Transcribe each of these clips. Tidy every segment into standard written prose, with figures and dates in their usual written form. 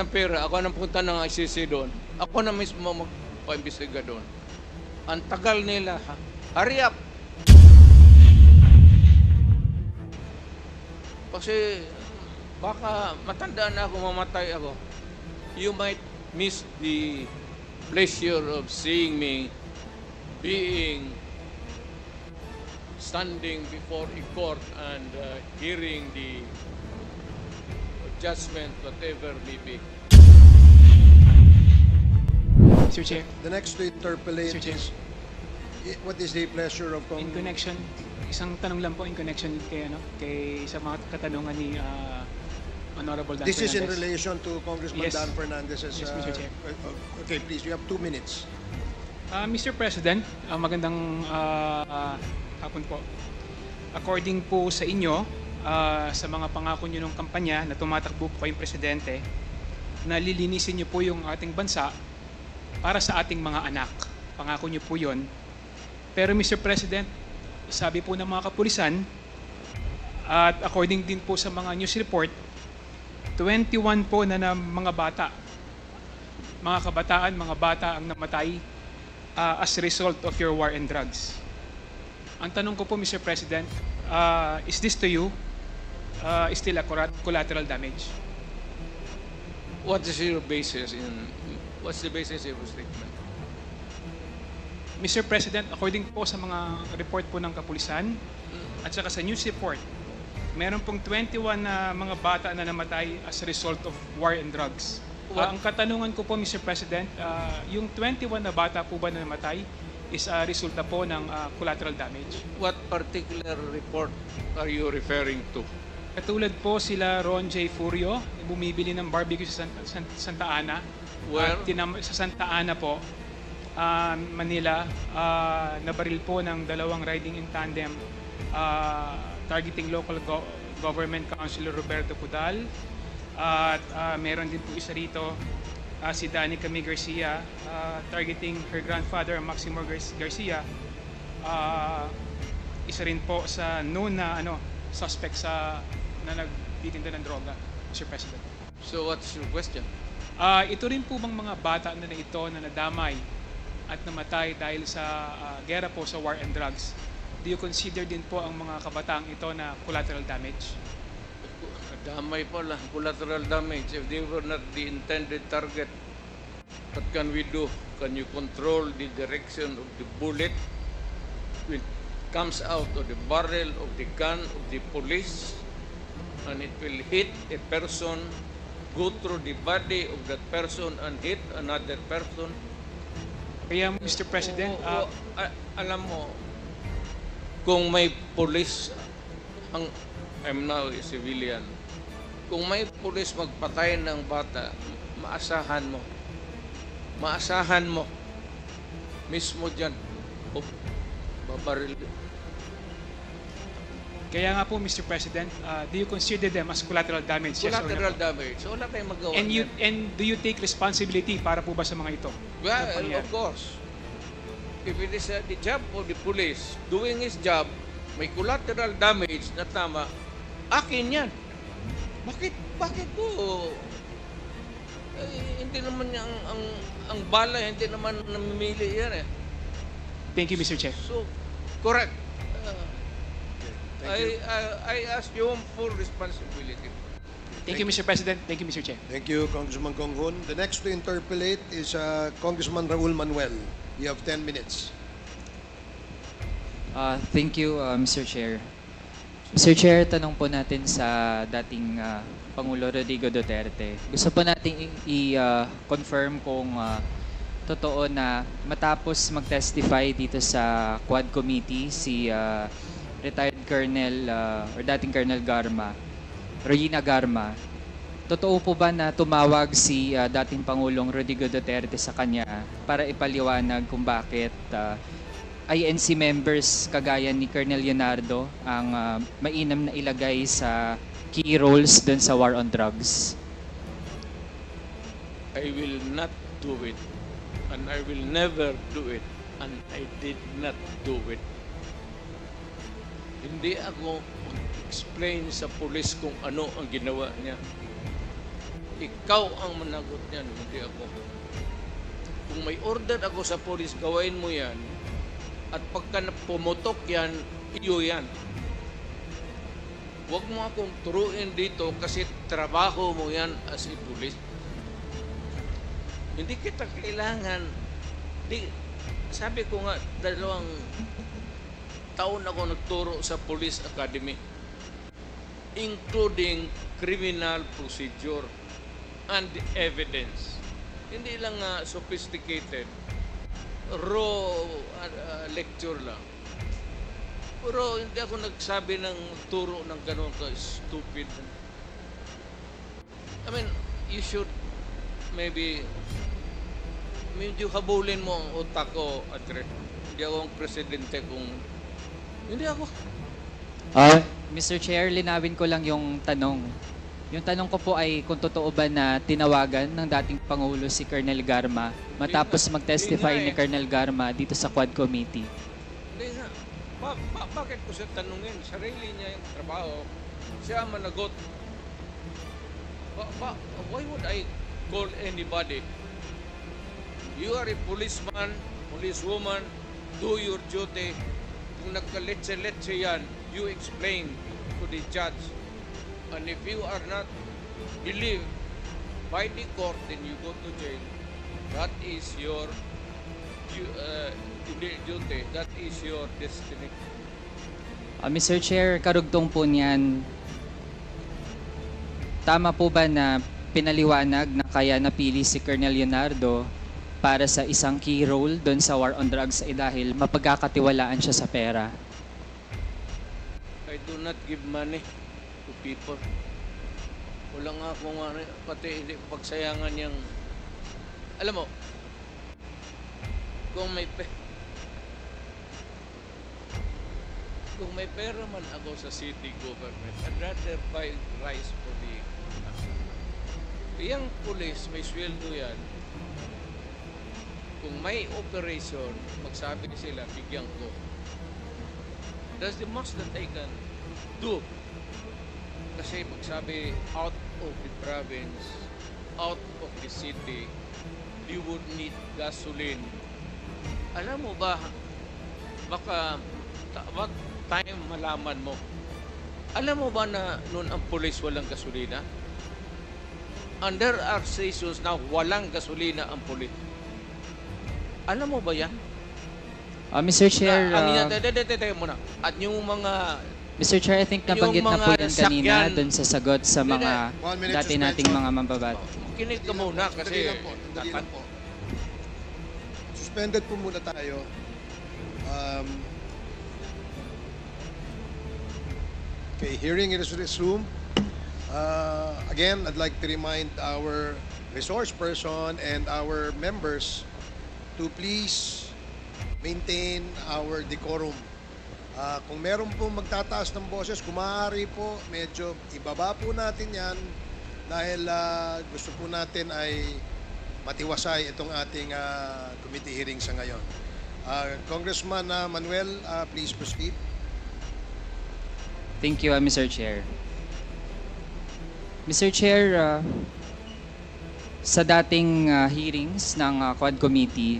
ng pera, ako nang punta ng ICC doon. Ako na mismo magpa-imbestiga doon. Ang tagal nila. Hurry up! Kasi baka matanda na ako, mamatay ako. You might miss the pleasure of seeing me standing before a court and hearing the judgment, whatever may be. Mr. Chair, The next to interpolate Mr. Chair. is, what is the pleasure of in connection, isang tanong lang po in connection kay sa mga katanungan ni Honorable Dan This is in Fernandez. relation to Congressman Yes. Dan Fernandez's... Yes, Mr. Chair. Okay, please, you have 2 minutes. Mr. President, magandang hapon po. According po sa inyo, sa mga pangako nyo ng kampanya na tumatakbo po kayong presidente, na lilinisin nyo po yung ating bansa para sa ating mga anak. Pangako nyo po yun. Pero Mr. President, sabi po ng mga kapulisan, at according din po sa mga news report, 21 po na mga bata, mga kabataan, mga bata ang namatay as a result of your war and drugs. Ang tanong ko po, Mr. President, is this to you still a collateral damage? What is your basis what's the basis of your statement? Mr. President, according po sa mga report po ng kapulisan at saka sa news report, meron pong 21 na mga bata na namatay as a result of war and drugs. Ang katanungan ko po, Mr. President, yung 21 na bata po ba na namatay is resulta po ng collateral damage? What particular report are you referring to? Katulad po sila Ron J. Furio, bumibili ng barbecue sa Santa Ana. Where? Sa Santa Ana po, Manila, nabaril po ng dalawang riding in tandem targeting local government councilor Roberto Cudal. At meron din po isa rito, si Danica May Garcia, targeting her grandfather, Maximo Garcia. Isa rin po sa known na suspect na nagtitinda ng droga, Mr. President. So what's your question? Ito rin po bang mga bata na ito na nadamay at namatay dahil sa gera po sa war and drugs, do you consider din po ang mga kabataang ito na collateral damage? Damay pala, collateral damage. If they were not the intended target, what can we do? Can you control the direction of the bullet when it comes out of the barrel of the gun of the police and it will hit a person, go through the body of that person and hit another person? Kaya Mr. President, Alam mo, kung may police, I'm now a civilian, kung may police magpatay ng bata, maasahan mo, mismo dyan, babaril. kaya nga po Mr. President, do you consider them as collateral damage? Yes or no? Collateral damage. So wala tayong magawa. And do you take responsibility para po ba sa mga ito? Well, Na pangyayari? of course. If it is the job of the police doing his job, may collateral damage na tama, akin yan. Bakit po? Hindi naman ang bala, hindi naman namimili yan eh. Thank you, Mr. Chair. So, correct. Thank you. I ask you full responsibility. Thank you, Mr. President. Thank you, Mr. Chair. Thank you, Congressman Conghon. The next to interpolate is Congressman Raul Manuel. You have 10 minutes. Thank you, Mr. Chair. Mr. Chair, tanong po natin sa dating Pangulo Rodrigo Duterte. Gusto po natin i-confirm kung totoo na matapos mag-testify dito sa Quad Committee si retired Colonel or dating Colonel Regina Garma, totoo po ba na tumawag si dating Pangulong Rodrigo Duterte sa kanya para ipaliwanag kung bakit INC members kagaya ni Colonel Leonardo ang mainam na ilagay sa key roles dun sa war on drugs? I will not do it. And I will never do it. And I did not do it. Hindi ako mag-explain sa pulis kung ano ang ginawa niya. Ikaw ang managot niyan, hindi ako. Kung may order ako sa polis, gawain mo yan. At pagka pumutok yan, iyo yan. Huwag mo akong turuin dito kasi trabaho mo yan as a police. Hindi kita kailangan. Sabi ko nga, 2 taon ako nagturo sa Police Academy, including criminal procedure and evidence. Hindi lang sophisticated, raw lecture lang. Pero hindi ako nagsabi ng turo ng gano'n ka-stupid. I mean, you should maybe medyo habulin mo ang utak ko, Andre. Hindi ako ang presidente kung... Hindi ako. Mr. Chair, linawin ko lang yung tanong. Yung tanong ko po ay kung totoo ba na tinawagan ng dating Pangulo si Colonel Garma matapos mag-testify ni Colonel Garma dito sa Quad Committee. Hindi nga. Bakit ko siya tanungin? Sarili niya yung trabaho. Siya ang managot. Why would I call anybody? You are a policeman, policewoman, do your duty. Kung nagkaletse-letse yan, you explain to the judge. And if you are not believed by the court, then you go to jail. That is your duty. That is your destiny. Mr. Chair, karugtong po niyan, tama po ba na pinaliwanag na kaya napili si Colonel Leonardo para sa isang key role doon sa war on drugs ay dahil mapagkakatiwalaan siya sa pera? I do not give money to people. Wala nga akong pati hindi pagsayangan yung... Alam mo, kung may pera man ako sa city government, I'd rather buy rice for the... Yung police, may sweldo yan. Kung may operation, magsabi sila, bigyan ko. That's the most that I can do. Kasi magsabi, out of the province, out of the city, you would need gasoline. Alam mo ba, baka what time malaman mo? Alam mo ba na noon ang police walang gasolina? And there are stations na walang gasolina ang police. Alam mo ba yan? Mr. Chair, muna. At yung mga... Mr. Chair, I think nabanggit na po yan kanina doon sa sagot sa mga 1 minute dati nating suspension. mga mambabat. Kinig ka muna kasi... Sandali lang po. Suspended po muna tayo. Okay, hearing is resumed. Again, I'd like to remind our resource person and our members to please maintain our decorum. Kung meron po magtataas ng boses, kung maaari po, medyo ibaba po natin yan dahil gusto po natin ay matiwasay itong ating committee hearing sa ngayon. Congressman Manuel, please proceed. Thank you, Mr. Chair. Mr. Chair, sa dating hearings ng Quad Committee,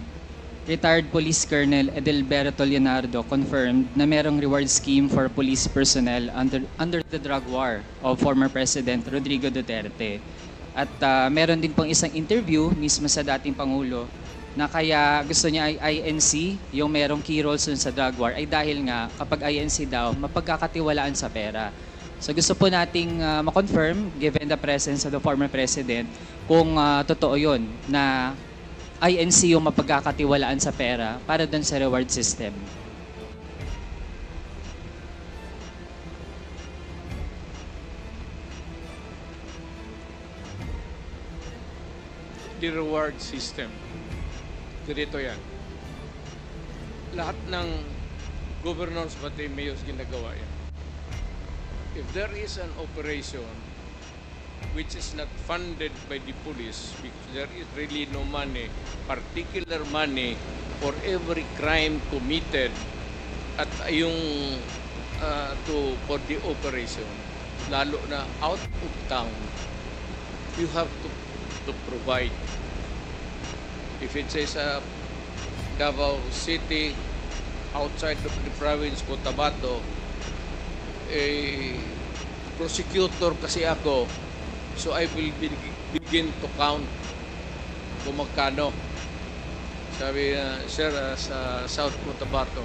retired Police Colonel Edelberto Leonardo confirmed na merong reward scheme for police personnel under the drug war of former President Rodrigo Duterte. At meron din pong isang interview mismo sa dating Pangulo na kaya gusto niya ay INC, yung merong key roles sa drug war, ay dahil nga kapag INC daw, mapagkakatiwalaan sa pera. So gusto po nating ma-confirm, given the presence of the former President, kung totoo yun na INC yung mapagkakatiwalaan sa pera para dun sa reward system. The reward system. Ganito yan. Lahat ng governors pati mayors ginagawa yan. If there is an operation which is not funded by the police because there is really no money, particular money for every crime committed at yung for the operation, lalo na out of town, you have to provide. If it says Davao City, outside of the province, Cotabato, prosecutor kasi ako, so I will begin to count kung magkano. Sabi sir, sa South Cotabato,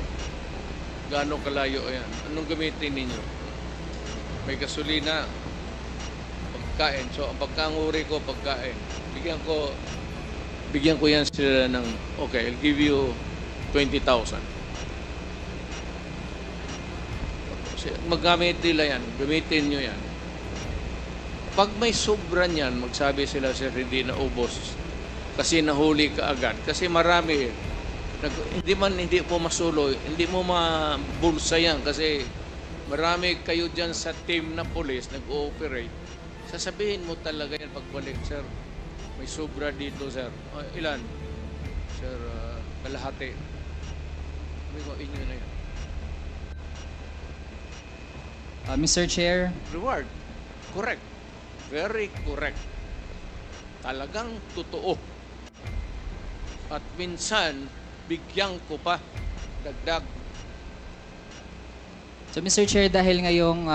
gaano kalayo yan? Anong gamitin ninyo? May gasolina, pagkain. So, ang pagkanguri ko, pagkain. Bigyan ko yan sila ng, okay, I'll give you 20,000. Magamit nila yan, gamitin nyo yan. Pag may sobra niyan, magsabi sila, sir, hindi na ubos. Kasi nahuli ka agad. Kasi marami, hindi mo masuloy, hindi mo mabulsa yan. Kasi marami kayo dyan sa team na police, nag-ooperate. Sasabihin mo talaga yan pagbalik, sir. May sobra dito, sir. Ilan? Sir, kalahati. Sabi ko, inyo na yan. Mr. Chair, Reward. Correct. Very correct. Talagang totoo. At minsan, bigyan ko pa dagdag. so Mr. Chair, dahil ngayong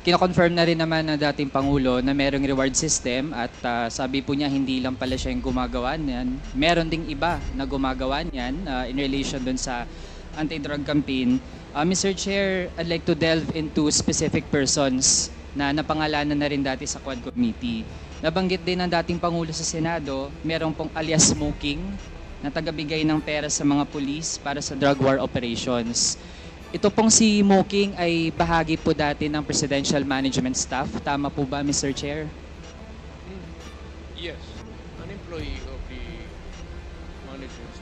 kina-confirm na rin naman ng dating Pangulo na merong reward system at sabi po niya hindi lang pala siya yung gumagawa niyan. Meron ding iba na gumagawa niyan in relation dun sa anti-drug campaign. Mr. Chair, I'd like to delve into specific persons na napangalanan na rin dati sa Quad Committee. Nabanggit din ng dating Pangulo sa Senado, merong pong alias Smoking na tagabigay ng pera sa mga pulis para sa drug war operations. Ito pong si Smoking ay bahagi po dati ng Presidential Management Staff. Tama po ba, Mr. Chair? Yes. An employee of the management.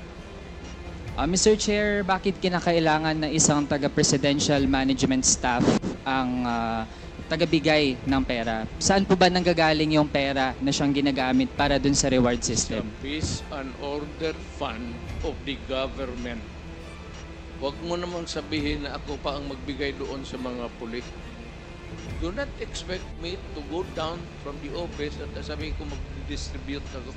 Mr. Chair, bakit kinakailangan na isang taga-presidential management staff ang tagabigay ng pera? Saan po ba nanggagaling yung pera na siyang ginagamit para dun sa reward system? The peace and order fund of the government. Huwag mo namang sabihin na ako pa ang magbigay doon sa mga pulis. Do not expect me to go down from the office at sabihin ko mag-distribute ako.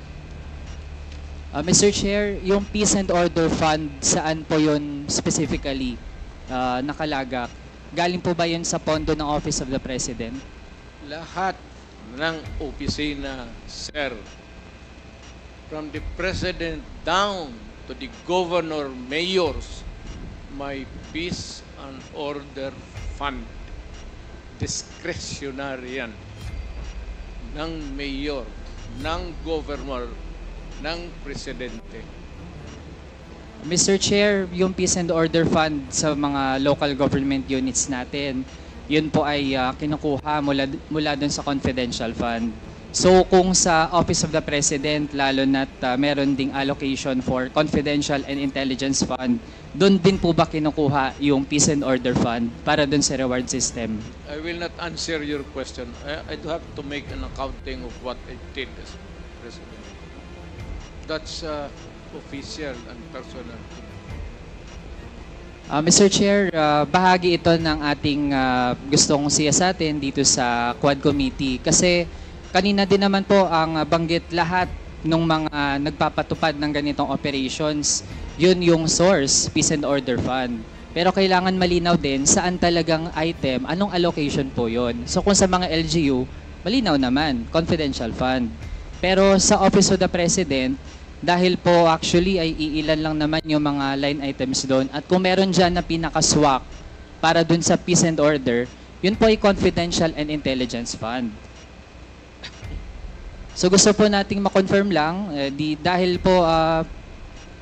Mr. Chair, yung Peace and Order Fund, saan po yun specifically nakalagak? Galing po ba yun sa pondo ng Office of the President? Lahat ng opisina, sir, from the President down to the Governor, Mayors, may Peace and Order Fund. Discretionary yan. Ng Mayor, ng Governor, ng Presidente. Mr. Chair, yung Peace and Order Fund sa mga local government units natin, yun po ay kinukuha mula dun sa confidential fund. So kung sa Office of the President, lalo na't meron ding allocation for confidential and intelligence fund, dun din po ba kinukuha yung Peace and Order Fund para dun sa reward system? I will not answer your question. I do have to make an accounting of what I did as President. That's official and personal. Mr. Chair, bahagi ito ng ating gustong siyasatin dito sa Quad Committee kasi kanina din naman po ang banggit lahat ng mga nagpapatupad ng ganitong operations. Yun yung source, Peace and Order Fund. Pero kailangan malinaw din saan talagang item, anong allocation po yun. So kung sa mga LGU, malinaw naman, confidential fund. Pero sa Office of the President, dahil po actually ay iilan lang naman yung mga line items doon at kung meron dyan na pinakaswak para dun sa Peace and Order, yun po ay confidential and intelligence fund. So gusto po nating ma-confirm lang, dahil po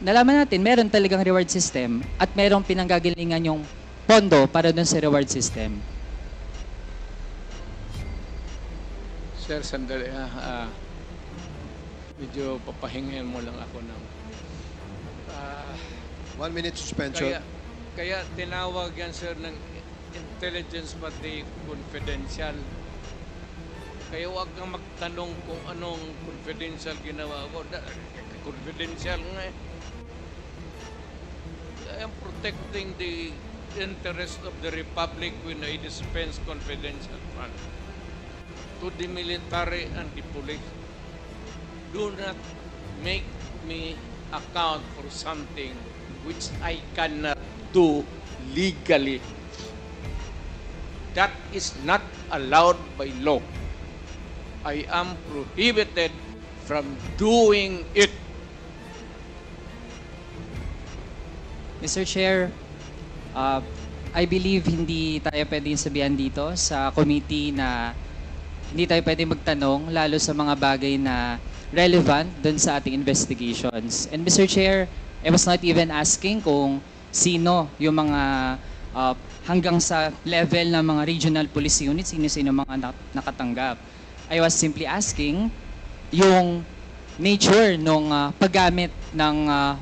nalaman natin meron talagang reward system at merong pinanggagalingan yung pondo para dun sa reward system. Sir, sandali. Medyo papahingin mo lang ako ng 1 minute suspension. Kaya tinawag yan, sir, ng intelligence pati confidential. Kaya huwag kang magtanong kung anong confidential ginawa ko. Confidential nga eh. I am protecting the interest of the Republic when I dispense confidential fund. to the military and the police. Do not make me account for something which I cannot do legally. That is not allowed by law. I am prohibited from doing it. Mr. Chair, I believe hindi tayo pwedeng sabihan dito sa committee na hindi tayo pwedeng magtanong lalo sa mga bagay na relevant dun sa ating investigations. And Mr. Chair, I was not even asking kung sino yung mga hanggang sa level ng mga regional police units, sino mga nakatanggap. I was simply asking yung nature ng paggamit ng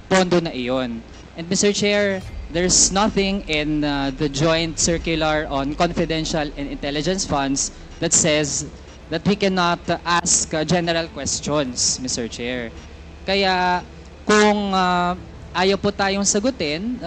pondo na iyon. And Mr. Chair, there's nothing in the joint circular on confidential and intelligence funds that says that we cannot ask general questions, Mr. Chair. Kaya kung ayaw po tayong sagutin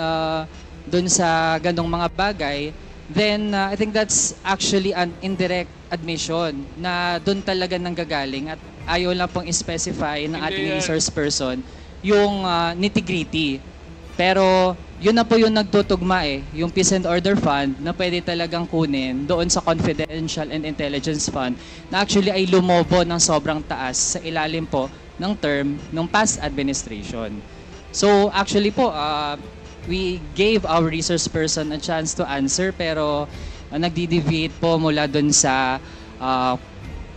dun sa ganong mga bagay, then I think that's actually an indirect admission na dun talaga nanggagaling at ayaw lang pong specify ng ating resource person yung nitty-gritty. Pero yun na po yung nagtutugma yung Peace and Order Fund na pwede talagang kunin doon sa Confidential and Intelligence Fund na actually ay lumobo ng sobrang taas sa ilalim po ng term ng past administration. So actually po, we gave our resource person a chance to answer pero nagdi-deviate po mula doon sa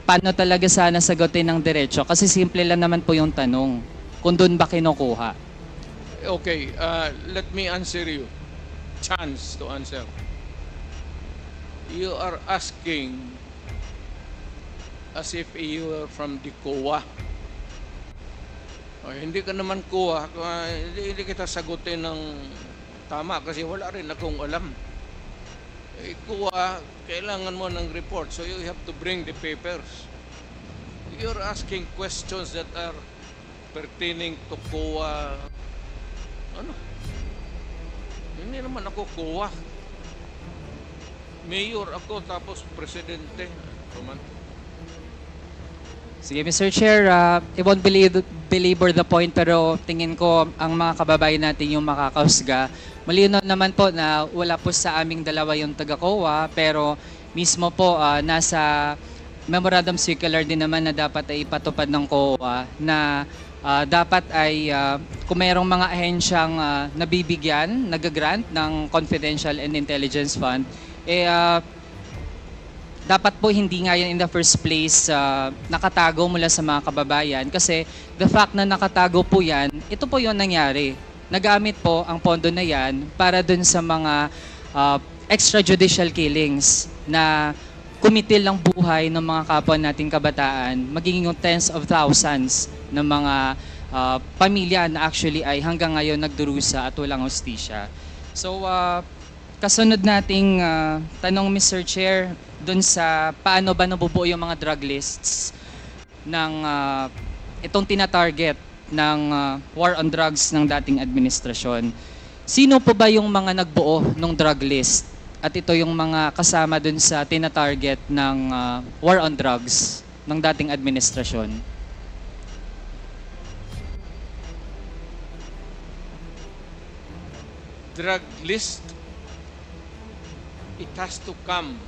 paano talaga sana sagutin ng diretso kasi simple lang naman po yung tanong kung doon ba kinukuha. Okay, let me answer you. Chance to answer. You are asking as if you are from the COA. Hindi ka naman COA, hindi kita sagutin ng tama kasi wala rin akong alam. COA, kailangan mo ng report, so you have to bring the papers. You're asking questions that are pertaining to COA. Ano? Hindi naman ako COA. Mayor ako tapos presidente. Roman. Sige, Mr. Chair, I won't belabor the point pero tingin ko ang mga kababayan natin yung makakausga. Malinaw naman po na wala po sa aming dalawa yung taga-COA pero mismo po nasa memorandum circular din naman na dapat ay ipatupad ng COA na dapat ay kung mayroong mga ahensyang nabibigyan, nag-grant ng Confidential and Intelligence Fund, dapat po hindi nga yan in the first place nakatago mula sa mga kababayan kasi the fact na nakatago po yan, ito po yung nangyari. Nagamit po ang pondo na yan para dun sa mga extrajudicial killings na kumitil ng buhay ng mga kapwa nating kabataan, magiging tens of thousands ng mga pamilya na actually ay hanggang ngayon nagdurusa at walang hustisya. So, kasunod nating tanong, Mr. Chair, dun sa paano ba nabubuo yung mga drug lists ng itong tina-target ng war on drugs ng dating administrasyon. Sino po ba yung mga nagbuo ng drug list? At ito yung mga kasama dun sa tina-target ng war on drugs ng dating administrasyon. Drug list, it has to come.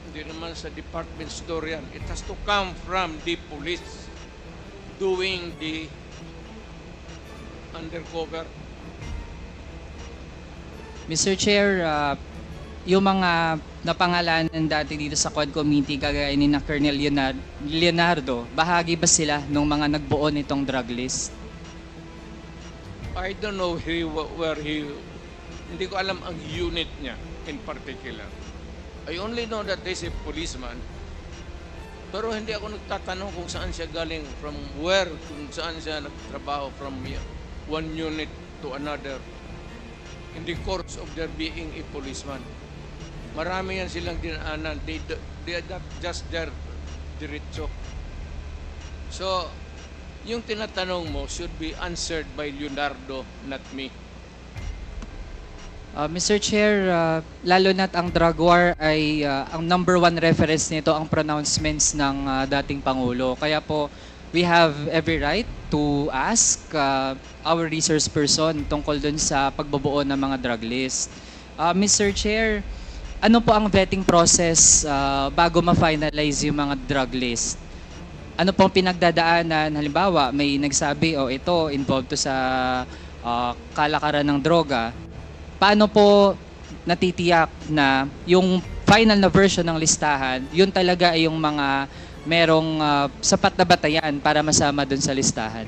Hindi naman sa department store yan. It has to come from the police doing the undercover. Mr. Chair, yung mga napangalanan dati dito sa Quad Committee, kagaya ni na Colonel Leonardo, bahagi ba sila ng mga nagbuo nitong drug list? I don't know hindi ko alam ang unit niya in particular. I only know that there's a policeman. Pero hindi ako nagtatanong kung saan siya galing, from where, kung saan siya nagtrabaho from one unit to another in the course of their being a policeman. Marami yan silang dinaanan. They are not just there diretso. So, yung tinatanong mo should be answered by Leonardo, not me. Mr. Chair, lalo na't ang drug war ay ang number one reference nito ang pronouncements ng dating Pangulo. Kaya po, we have every right to ask our resource person tungkol dun sa pagbubuo ng mga drug list. Mr. Chair, ano po ang vetting process bago ma-finalize yung mga drug list? Ano pong pinagdadaanan? Halimbawa, may nagsabi, ito, involved to sa kalakaran ng droga. Paano po natitiyak na yung final na version ng listahan, yun talaga ay yung mga merong sapat na batayan para masama dun sa listahan?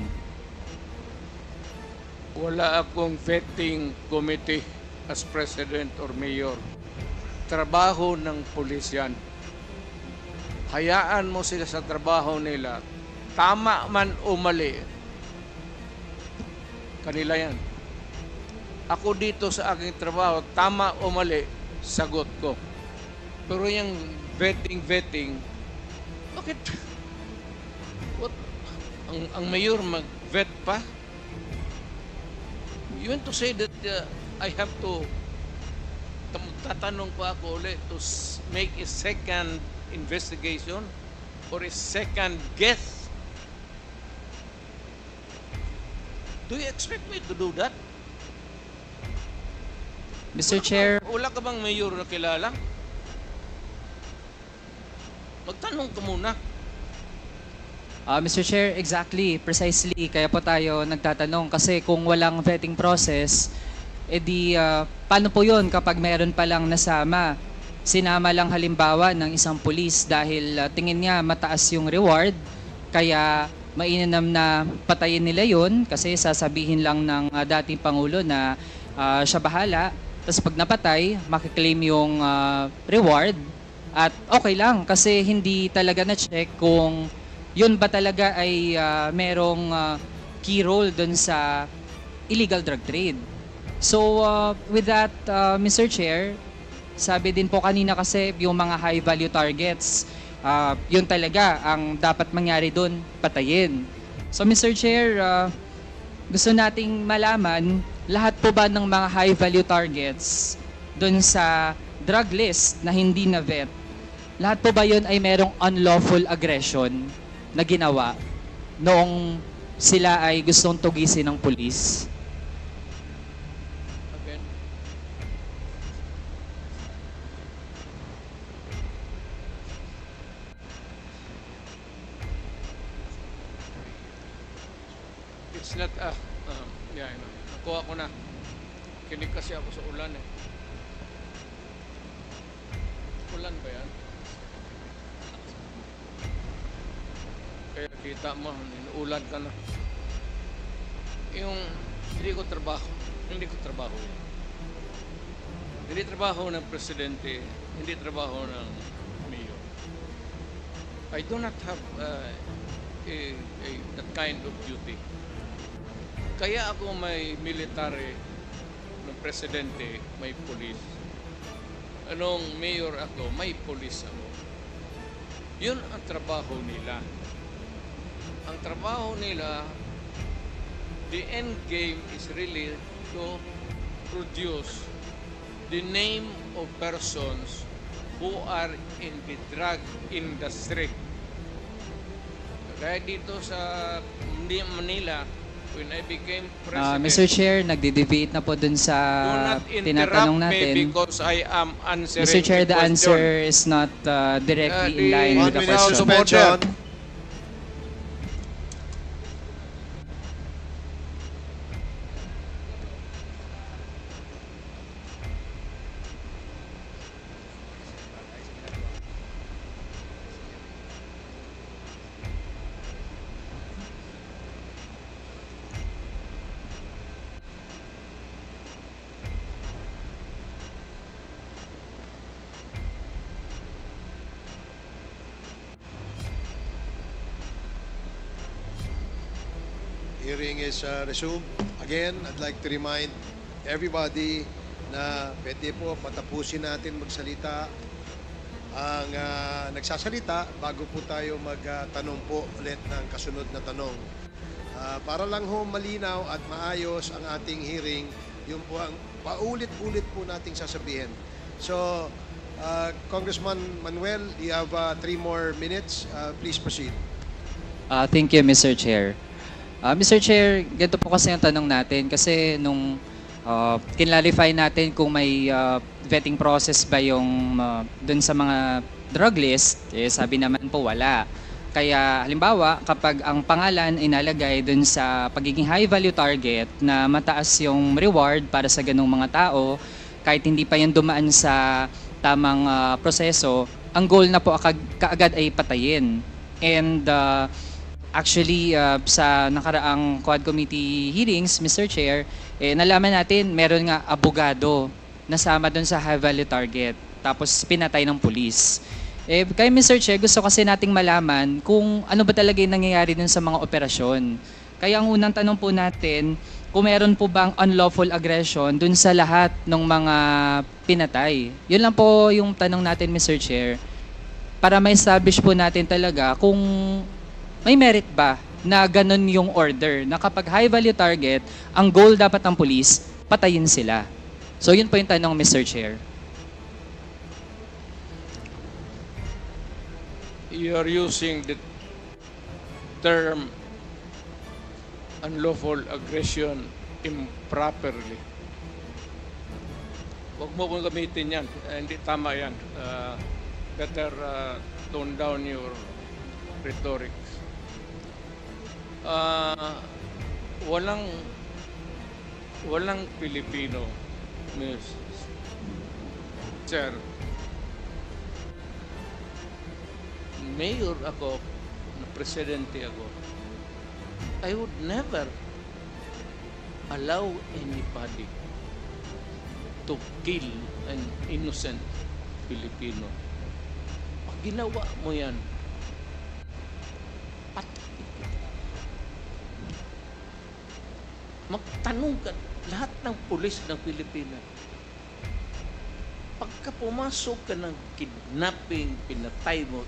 Wala akong vetting committee as president or mayor. Trabaho ng pulis yan. Hayaan mo sila sa trabaho nila. Tama man o mali, kanila yan. Ako dito sa aking trabaho, tama o mali, sagot ko. Pero yung vetting, bakit? What? Ang mayor mag-vet pa? You want to say that I have to tatanong pa ako ulit to make a second investigation or a second guess? Do you expect me to do that? Mr. Chair, Wala ka bang mayor na kilala? Magtanong ka muna. Mr. Chair, exactly, precisely. Kaya po tayo nagtatanong kasi kung walang vetting process, edi paano po yun kapag meron palang nasama? Sinama lang halimbawa ng isang pulis dahil tingin niya mataas yung reward, kaya mainam na patayin nila yun kasi sasabihin lang ng dating Pangulo na siya bahala. Tapos pag napatay, makiklaim yung reward at okay lang kasi hindi talaga na-check kung yun ba talaga ay merong key role dun sa illegal drug trade. So with that, Mr. Chair, sabi din po kanina kasi yung mga high value targets, yun talaga ang dapat mangyari dun, patayin. So Mr. Chair, gusto nating malaman, lahat po ba ng mga high value targets dun sa drug list na hindi na vet, lahat po ba yun ay merong unlawful aggression na ginawa noong sila ay gustong tugisin ng pulis? Again. It's not yeah, I know. Nakuha ko na. Kinig kasi ako sa ulan eh. Ulan ba yan? Kaya kita mo, inuulan ka na. Yung hindi ko trabaho yan. Hindi trabaho ng presidente, hindi trabaho ng mayor. I do not have that kind of duty. Kaya ako may military ng presidente, may police. Anong mayor ako, may police ako. Yun ang trabaho nila. Ang trabaho nila, the end game is really to produce the name of persons who are in the drug industry. Kaya dito sa Manila, when I became president, Mr. Chair, nagde-debate na po dun sa do not tinatanong interrupt me natin. because I am answering Mr. Chair, the question. answer is not directly in line with 1 the minute question. suspension. Hearing is resumed. Again, I'd like to remind everybody na pwede po patapusin natin magsalita ang nagsasalita bago po tayo magtanong po ulit ng kasunod na tanong. Para lang ho malinaw at maayos ang ating hearing, yun po ang paulit-ulit po nating sasabihin. So, Congressman Manuel, you have 3 more minutes. Please proceed. Thank you, Mr. Chair. Mr. Chair, ganito po kasi yung tanong natin kasi nung kinlarify natin kung may vetting process ba yung dun sa mga drug list, sabi naman po wala. Kaya halimbawa, kapag ang pangalan ay nalagay dun sa pagiging high value target na mataas yung reward para sa ganung mga tao, kahit hindi pa yan dumaan sa tamang proseso, ang goal na po kaagad ay patayin. And actually, sa nakaraang Quad Committee hearings, Mr. Chair, nalaman natin meron nga abogado nasama doon sa high value target tapos pinatay ng pulis. Kaya Mr. Chair, gusto kasi nating malaman kung ano ba talaga yung nangyayari dun sa mga operasyon. Kaya ang unang tanong po natin, kung meron po bang unlawful aggression dun sa lahat ng mga pinatay. Yun lang po yung tanong natin, Mr. Chair, para ma-establish po natin talaga kung may merit ba na ganun yung order, na kapag high value target, ang goal dapat ng police, patayin sila. So yun po yung tanong, Mr. Chair. You are using the term unlawful aggression improperly. Huwag mo kong gamitin yan. Hindi tama yan. Better tone down your rhetoric. Walang Pilipino, Ms. Chair. Mayor ako, na presidente ako, I would never allow anybody to kill an innocent Filipino. Pag ginawa mo yan, magtanong ka lahat ng pulis ng Pilipinas. Pagka pumasok ka ng kidnapping, pinatay mo,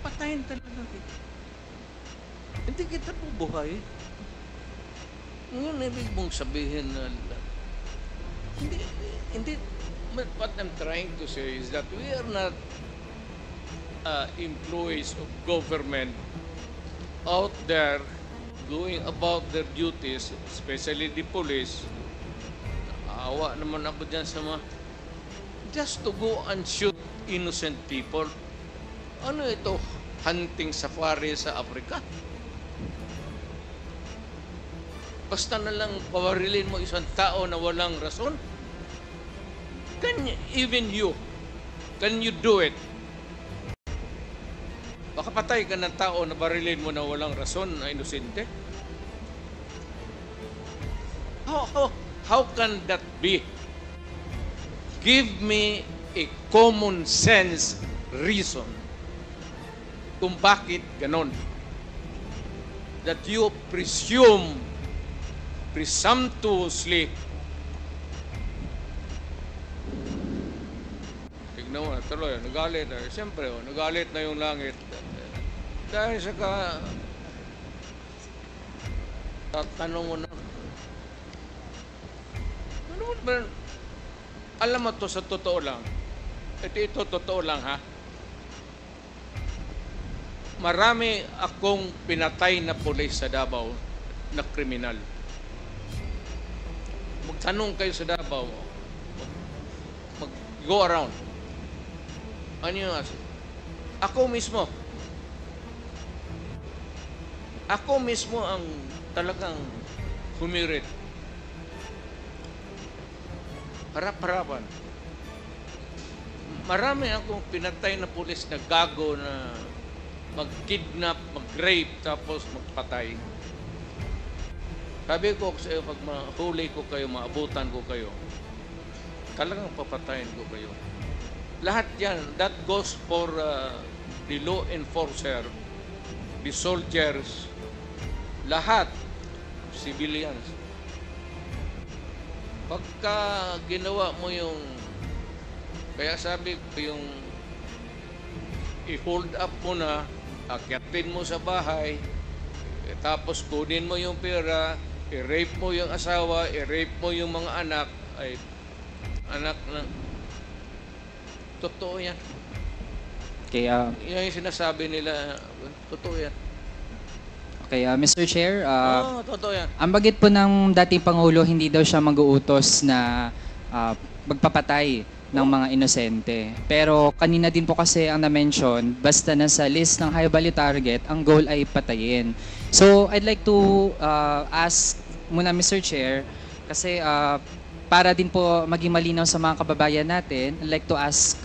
patayin talaga kita. Hindi kita bubuhay. Ngayon, ibig mong sabihin na hindi, what I'm trying to say is that we are not employees of government out there going about their duties, especially the police. Awa naman ako dyan sa mga just to go and shoot innocent people. Ano ito? Hunting safari sa Africa? Basta na lang pawarilin mo isang tao na walang rason? Even you, can you do it? Baka patay ka ng tao na barilin mo na walang rason na inosente? How can that be? Give me a common sense reason kung bakit ganon. That you presumptuously, tignan mo, tuloy, nagalit. Siyempre, nagalit na yung langit. Dahil sa tatanong mo na, ano ba, alam mo to sa totoo lang. Ito totoo lang, ha? Marami akong pinatay na pulis sa Davao na kriminal. Magtanong kayo sa Davao, mag-go around. Ano yung ako mismo ang talagang humirit. Harap-harapan. Marami akong pinatay na pulis na gago na mag-kidnap, mag-rape, tapos magpatay. Sabi ko sa iyo, pag mahuli ko kayo, maabutan ko kayo, talagang papatayin ko kayo. Lahat yan, that goes for the law enforcer, the soldiers, lahat, civilians. Pagka ginawa mo yung, kaya sabi ko yung i-hold up mo na, akyatin mo sa bahay, tapos kunin mo yung pera, i-rape mo yung asawa, i-rape mo yung mga anak, ay anak ng... Totoo yan. Kaya, Yan yung sinasabi nila, totoo yan. Mr. Chair, Oo, totoo yan. ang bagit po ng dating Pangulo, hindi daw siya mag-uutos na magpapatay ng mga inosente. Pero kanina din po kasi ang na-mention, basta nasa list ng high value target, ang goal ay patayin. So I'd like to ask muna Mr. Chair, kasi para din po maging malinaw sa mga kababayan natin, I'd like to ask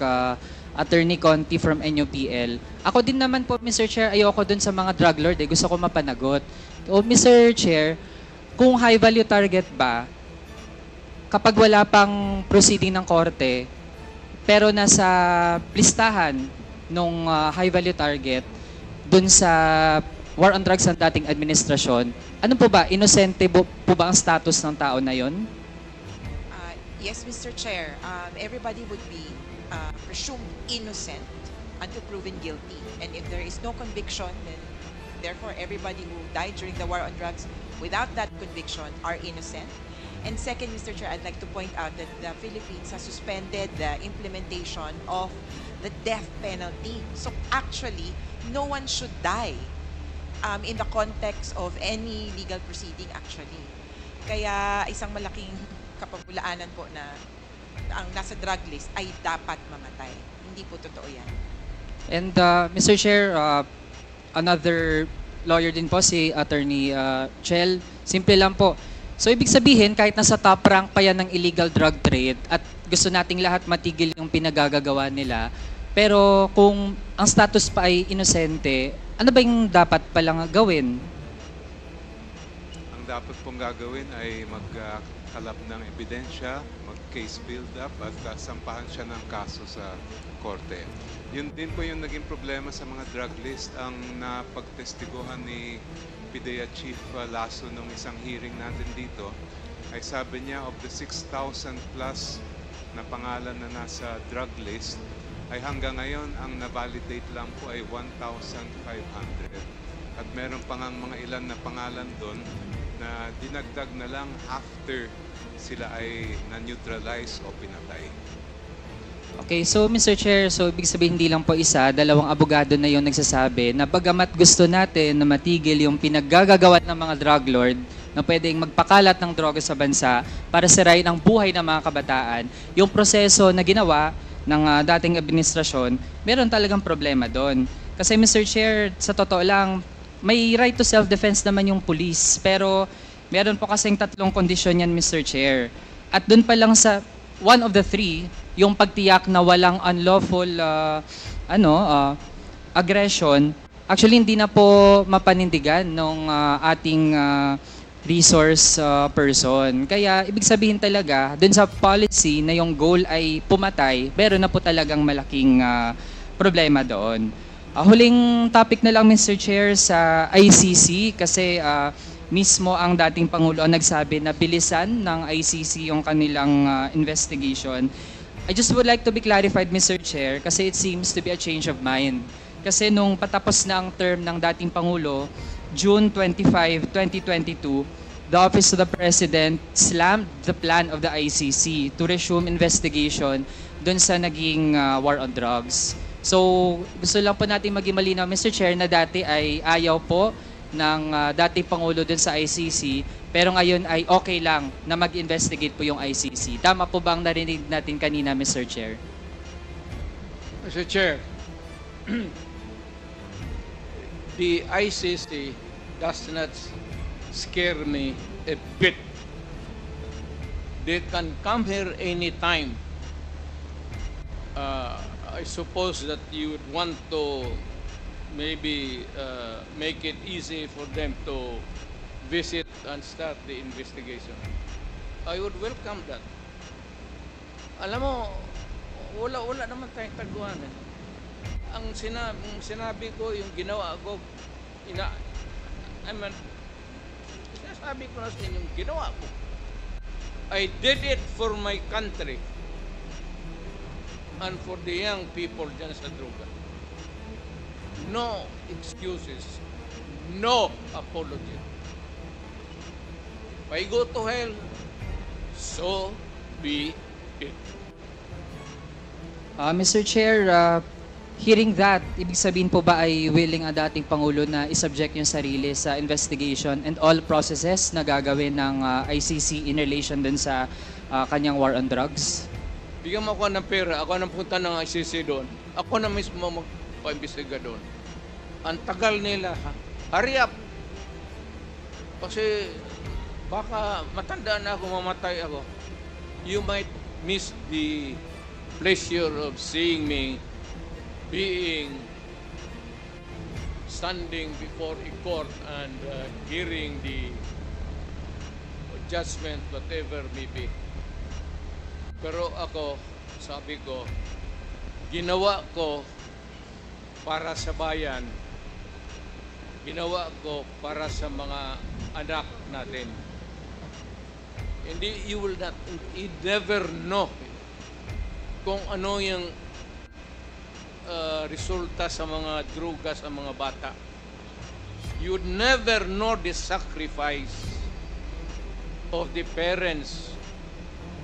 Attorney Conti from NUPL. Ako din naman po, Mr. Chair, ayoko dun sa mga drug lord. Gusto ko mapanagot. O, Mr. Chair, kung high value target ba, kapag wala pang proceeding ng korte, pero nasa listahan ng high value target, dun sa war on drugs ng dating administrasyon, ano po ba, inosente po ba ang status ng tao na yon? Yes, Mr. Chair. Everybody would be presumed innocent until proven guilty. And if there is no conviction, then therefore everybody who died during the war on drugs without that conviction are innocent. And second, Mr. Chair, I'd like to point out that the Philippines has suspended the implementation of the death penalty. So actually, no one should die in the context of any legal proceeding actually. Kaya isang malaking kapabulaanan po na ang nasa drug list ay dapat mamatay. Hindi po totoo yan. And Mr. Chair, another lawyer din po, si Attorney Chel. Simple lang po. So ibig sabihin, kahit nasa top rank pa yan ng illegal drug trade at gusto nating lahat matigil yung pinagagagawa nila, pero kung ang status pa ay inosente, ano ba yung dapat palang gawin? Ang dapat pong gagawin ay magkalap ng ebidensya, mag-case build-up at sampahan siya ng kaso sa korte. Yun din po yung naging problema sa mga drug list. Ang napagtestiguhan ni PIDEA Chief Lasso nung isang hearing natin dito ay sabi niya of the 6,000 plus na pangalan na nasa drug list ay hanggang ngayon ang na-validate lang po ay 1,500. At meron pang mga ilan na pangalan doon na dinagdag na lang after sila ay na-neutralize o pinatay. Okay, so Mr. Chair, so ibig sabihin hindi lang po isa, dalawang abogado na yung nagsasabi na bagamat gusto natin na matigil yung pinaggagawa ng mga drug lord na pwedeng magpakalat ng droga sa bansa para sirain ang buhay ng mga kabataan, yung proseso na ginawa ng dating administrasyon, meron talagang problema doon. Kasi Mr. Chair, sa totoo lang, may right to self-defense naman yung police, pero meron po kasing tatlong kondisyon yan, Mr. Chair. At doon pa lang sa one of the three, yung pagtiyak na walang unlawful aggression, actually hindi na po mapanindigan ng ating resource person. Kaya ibig sabihin talaga, dun sa policy na yung goal ay pumatay, meron na po talagang malaking problema doon. Huling topic na lang, Mr. Chair, sa ICC kasi mismo ang dating Pangulo ang nagsabi na bilisan ng ICC yung kanilang investigation. I just would like to be clarified, Mr. Chair, kasi it seems to be a change of mind. Kasi nung patapos na ang term ng dating Pangulo, June 25, 2022, the Office of the President slammed the plan of the ICC to resume investigation dun sa naging war on drugs. So, gusto lang po natin maging malinaw, Mr. Chair, na dati ay ayaw po ng dating Pangulo dun sa ICC, pero ngayon ay okay lang na mag-investigate po yung ICC. Tama po ba ang narinig natin kanina, Mr. Chair? Mr. Chair, the ICC does not scare me a bit. They can come here anytime. I suppose that you would want to maybe make it easy for them to visit and start the investigation. I would welcome that. Alam mo, wala naman tayong taguan. Ang sinabi ko, yung ginawa ko, sinasabi ko na sa inyo, yung ginawa ko. I did it for my country and for the young people dyan sa droga. No excuses, no apology. If I go to hell, so be it. Mr. Chair, hearing that, ibig sabihin po ba ay willing ang dating Pangulo na isubject yung sarili sa investigation and all processes na gagawin ng ICC in relation dun sa kanyang war on drugs? Bigyan mo ako ng pera, ako nang punta ng ICC doon. Ako na mismo magpa-imbestiga doon. Ang tagal nila, hurry up! Kasi baka matanda na ako, mamatay ako. You might miss the pleasure of seeing me standing before a court and hearing the judgment, whatever may be. Pero ako, sabi ko, ginawa ko para sa bayan, ginawa ko para sa mga anak natin. Hindi, you never know kung ano yung resulta sa mga droga sa mga bata. You'd never know the sacrifice of the parents.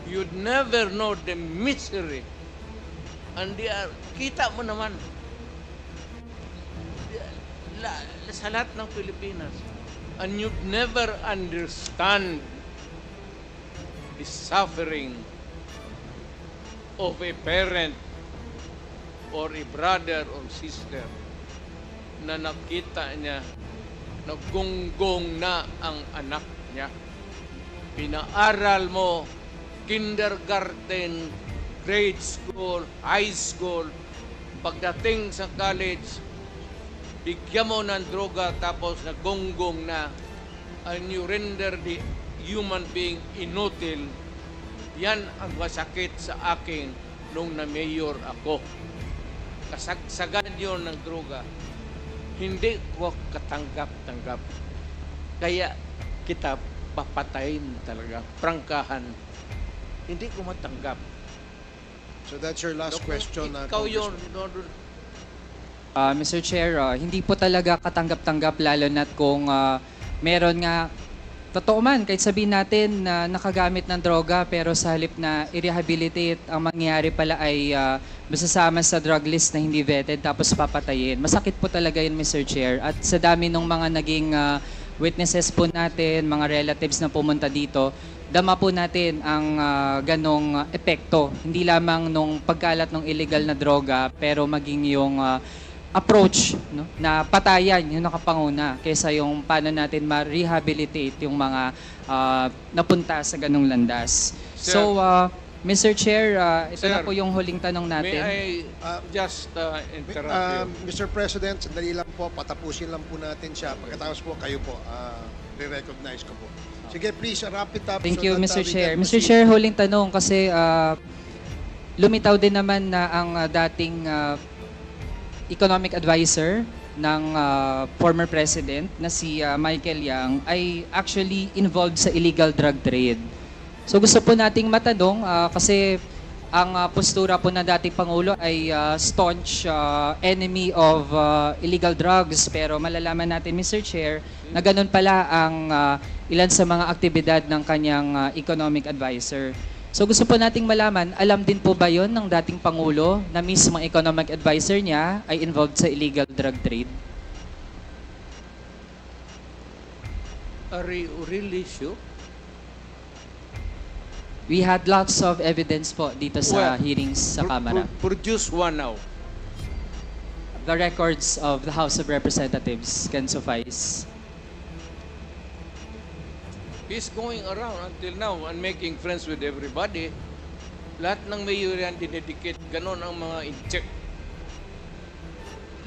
You'd never know the misery. And kita mo naman sa lahat ng Pilipinas. And you'd never understand the suffering of a parent or a brother or sister na nakita niya naggunggong na ang anak niya. Pinaaral mo, kindergarten, grade school, high school, pagdating sa college, bigyan mo ng droga tapos naggunggong na, and you render the human being inutil. Yan ang masakit sa akin nung na-mayor ako. Kasagsagan yun ng droga. Hindi ko katanggap-tanggap. Kaya kita papatayin talaga. Prangkahan. Hindi ko matanggap. So that's your last question. Ikaw yun. Mr. Chair, hindi po talaga katanggap-tanggap lalo na't kung meron nga, totoo man, kahit sabihin natin na nakagamit ng droga pero sa halip na i-rehabilitate, ang mangyayari pala ay masasama sa drug list na hindi vetted tapos papatayin. Masakit po talaga yun, Mr. Chair. At sa dami ng mga naging witnesses po natin, mga relatives na pumunta dito, dama po natin ang ganong epekto. Hindi lamang nung pagkalat ng illegal na droga pero maging yung approach, no, na patayan yung nakapanguna kaysa yung paano natin ma-rehabilitate yung mga napunta sa ganong landas. Sir, So, Mr. Chair, ito Sir, na po yung huling tanong natin. May I just interrupt you? Mr. President, sandali lang po, patapusin lang po natin siya. Pagkatapos po, kayo po, re-recognize ko po. Sige, please, wrap it up. Thank so you, that, Mr. we Chair. can Mr. proceed. Chair, huling tanong kasi lumitaw din naman na ang dating economic advisor ng former president na si Michael Yang ay actually involved sa illegal drug trade. So gusto po nating matanong kasi ang postura po ng dating Pangulo ay staunch enemy of illegal drugs, pero malalaman natin, Mr. Chair, na ganun pala ang ilan sa mga aktibidad ng kanyang economic advisor. So gusto po nating malaman, alam din po ba yon ng dating Pangulo na mismo economic advisor niya ay involved sa illegal drug trade? Are you really sure? We had lots of evidence po dito sa Well, hearings sa Kamara. Produce one now. The records of the House of Representatives can suffice. He's going around until now and making friends with everybody. Lahat ng mayor yan dinedicate, ganon ang mga in-check.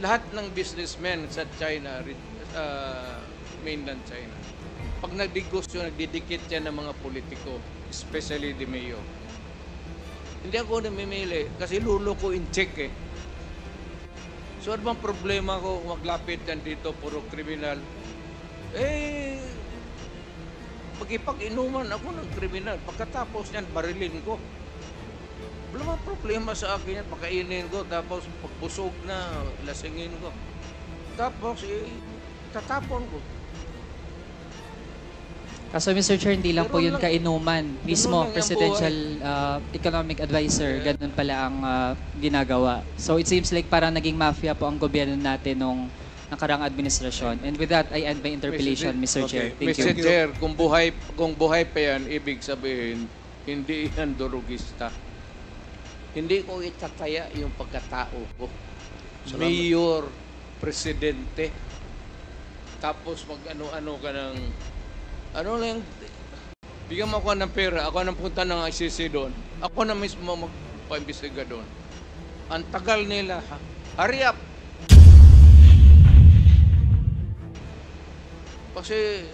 Lahat ng businessmen sa China, mainland China, pag nagdegosyo, nagdidikit yan ng mga politiko, especially the mayor. Hindi ako namimili kasi lulo ko in-check eh. So ano bang problema ko maglapit yan dito, puro kriminal? Magipag-inuman ako ng kriminal. Pagkatapos yan, barilin ko. Wala mga problema sa akin yan. Pakainin ko, tapos pagpusog na, lasingin ko. Tapos, tatapon ko. Kaso Mr. Chair, hindi lang po Ganun yun lang. kainuman. Mismo, lang ang Presidential Economic Advisor, ganun pala ang ginagawa. So it seems like parang naging mafia po ang gobyerno natin nung nakarang administrasyon. And with that, I end my interpellation, Mr. Chair. Thank Mr. you. Chair, kung buhay pa yan, ibig sabihin, hindi yan durugista. Hindi ko itataya yung pagkatao ko. Salamat. Mayor, presidente, tapos mag-ano-ano ka ng, ano lang, bigyan mo ako ng pera, ako nang punta ng ICC doon, ako na mismo magpa-imbestiga doon. Ang tagal nila, ha? Hurry up! Kasi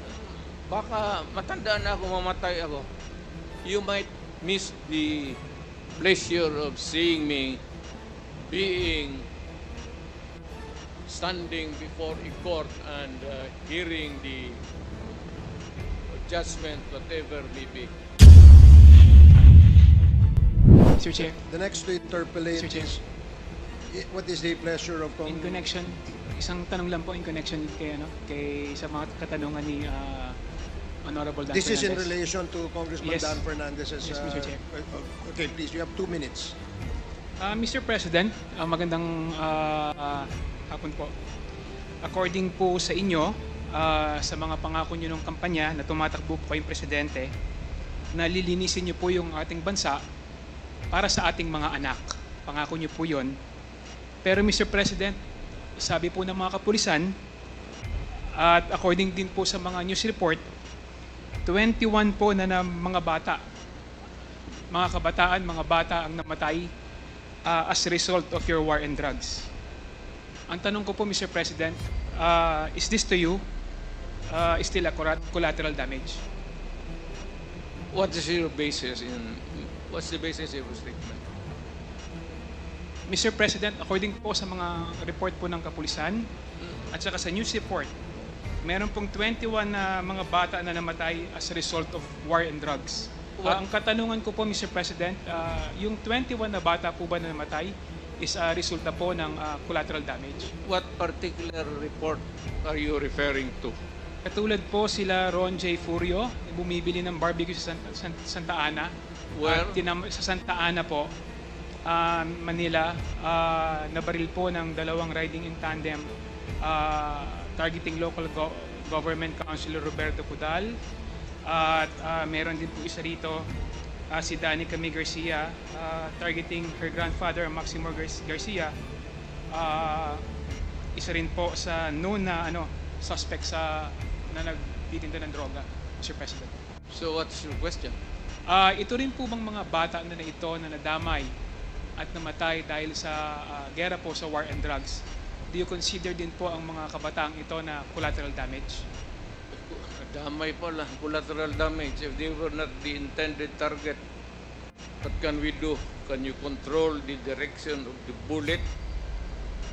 baka matanda na ako, mamatay ako. You might miss the pleasure of seeing me standing before a court and hearing the judgment, whatever may be. Mr. Chair, The next to interpellate Mr. Chair. is, what is the pleasure of in connection, isang tanong lang po in connection kay sa mga katanungan ni Honorable Dan This is in Fernandez. relation to Congressman Yes. Dan Fernandez's... Yes, Mr. Chair. Okay, please, you have 2 minutes. Mr. President, magandang hapon po. According po sa inyo, sa mga pangako nyo ng kampanya na tumatakbo po kayong presidente, na lilinisin nyo po yung ating bansa para sa ating mga anak. Pangako nyo po yun. Pero Mr. President, sabi po ng mga kapulisan, at according din po sa mga news report, 21 po na mga bata, mga kabataan, mga bata ang namatay as a result of your war and drugs. Ang tanong ko po, Mr. President, is this to you still a collateral damage? What is your basis what's the basis of your statement? Mr. President, according po sa mga report po ng kapulisan at saka sa news report, meron pong 21 na mga bata na namatay as a result of war and drugs. Ang katanungan ko po, Mr. President, yung 21 na bata po ba na namatay is resulta po ng collateral damage? What particular report are you referring to? Katulad po sila Ron J. Furio, bumibili ng barbecue sa Santa Ana. Where? Sa Santa Ana po, Manila, nabaril po ng dalawang riding in tandem targeting local government councilor Roberto Cudal. At meron din po isa rito, si Danny Camille Garcia, targeting her grandfather, Maximo Garcia. Isa rin po sa known na suspect na nagtitinda ng droga, Mr. President. So what's your question? Ito rin po bang mga bata na ito na nadamay at namatay dahil sa gera po sa war and drugs, do you consider din po ang mga kabataang ito na collateral damage? Damay pala, collateral damage. If they were not the intended target, what can we do? Can you control the direction of the bullet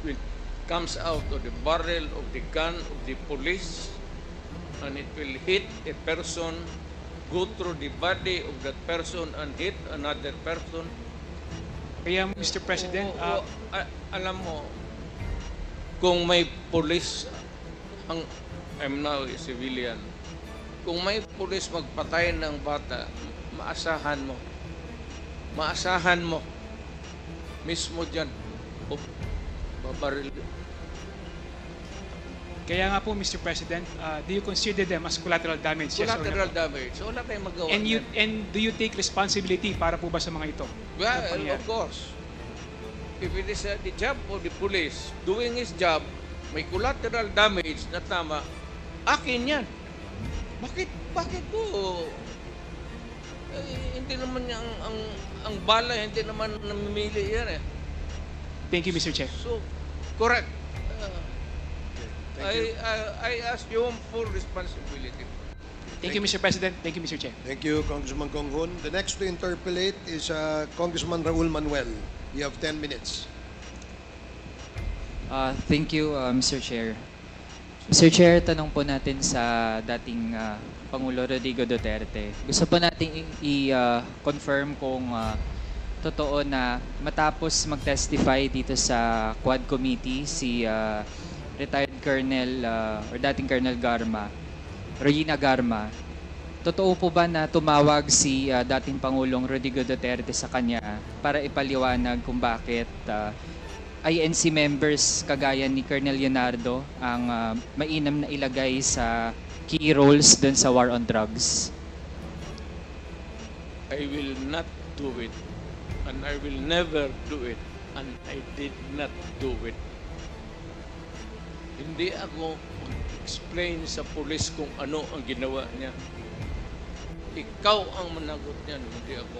when it comes out of the barrel of the gun of the police and it will hit a person, go through the body of that person and hit another person? Kaya Mr. President, Alam mo, kung may police, I'm now a civilian, kung may police magpatay ng bata, maasahan mo, mismo dyan, babaril. kaya nga po Mr. President, do you consider them as collateral damage? Yes or no? Collateral damage. So wala tayong magawa. And do you take responsibility para po ba sa mga ito? Well, Na pangyayari? of course. If it is the job of the police doing his job, may collateral damage na tama, akin yan. Bakit po? Hindi naman ang bala, hindi naman namimili yan eh. Thank you, Mr. Chair. So, correct. Thank you. I ask you full responsibility. Thank you, Mr. President. Thank you, Mr. Chair. Thank you, Congressman Conghun. The next to interpellate is Congressman Raul Manuel. You have 10 minutes. Thank you, Mr. Chair. Mr. Chair, tanong po natin sa dating Pangulo Rodrigo Duterte. Gusto po natin i-confirm kung totoo na matapos mag-testify dito sa Quad Committee si retired Colonel or dating Colonel Garma, Regina Garma, totoo po ba na tumawag si dating Pangulong Rodrigo Duterte sa kanya para ipaliwanag kung bakit INC members kagaya ni Colonel Leonardo ang mainam na ilagay sa key roles dun sa war on drugs? I will not do it, and I will never do it, and I did not do it. Hindi ako explain sa pulis kung ano ang ginawa niya. Ikaw ang managot niyan, hindi ako.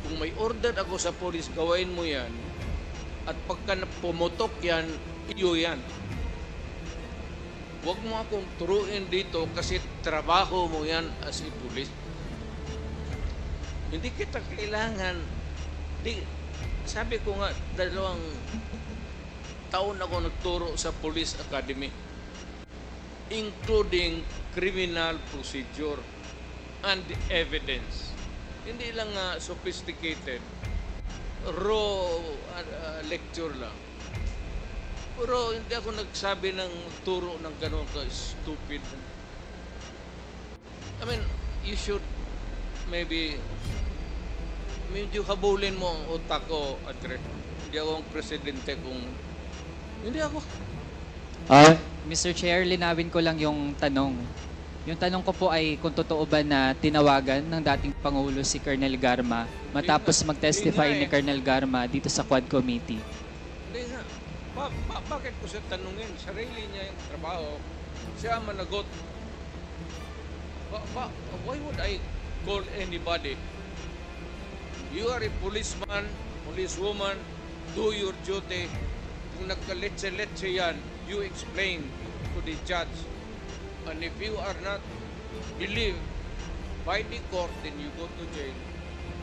Kung may order ako sa pulis, gawain mo yan. At pagka pumutok yan, iyo yan. Huwag mo akong turuin dito kasi trabaho mo yan as a pulis. Hindi kita kailangan. Sabi ko nga, 2 taon ako nagturo sa Police Academy, including criminal procedure and evidence. Hindi lang sophisticated, raw lecture lang. Pero hindi ako nagsabi ng turo ng gano'n ka-stupid. I mean, you should maybe medyo habulin mo ang utak ko, Andre. Hindi ako ang presidente kung hindi ako. Mr. Chair, linawin ko lang yung tanong. Yung tanong ko po ay kung totoo ba na tinawagan ng dating Pangulo si Colonel Garma matapos mag-testify ni Colonel Garma dito sa Quad Committee. Hindi nga. Bakit ko siya tanungin? Sarili niya yung trabaho. Siya managot. Why would I call anybody? You are a policeman, policewoman, do your duty. Kung nagkaletse-letse yan, you explain to the judge. And if you are not believed by the court, then you go to jail.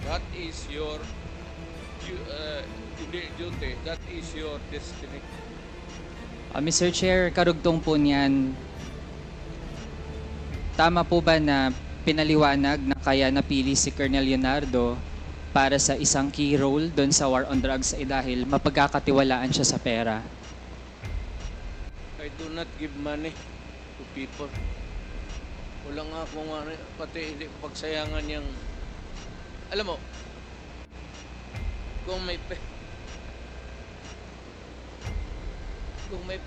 That is your duty. That is your destiny. Mr. Chair, karugtong po niyan, tama po ba na pinaliwanag na kaya napili si Colonel Leonardo para sa isang key role doon sa war on drugs ay dahil mapagkakatiwalaan siya sa pera? I do not give money to people. Wala nga akong pati hindi pagsayangan yung, alam mo, kung may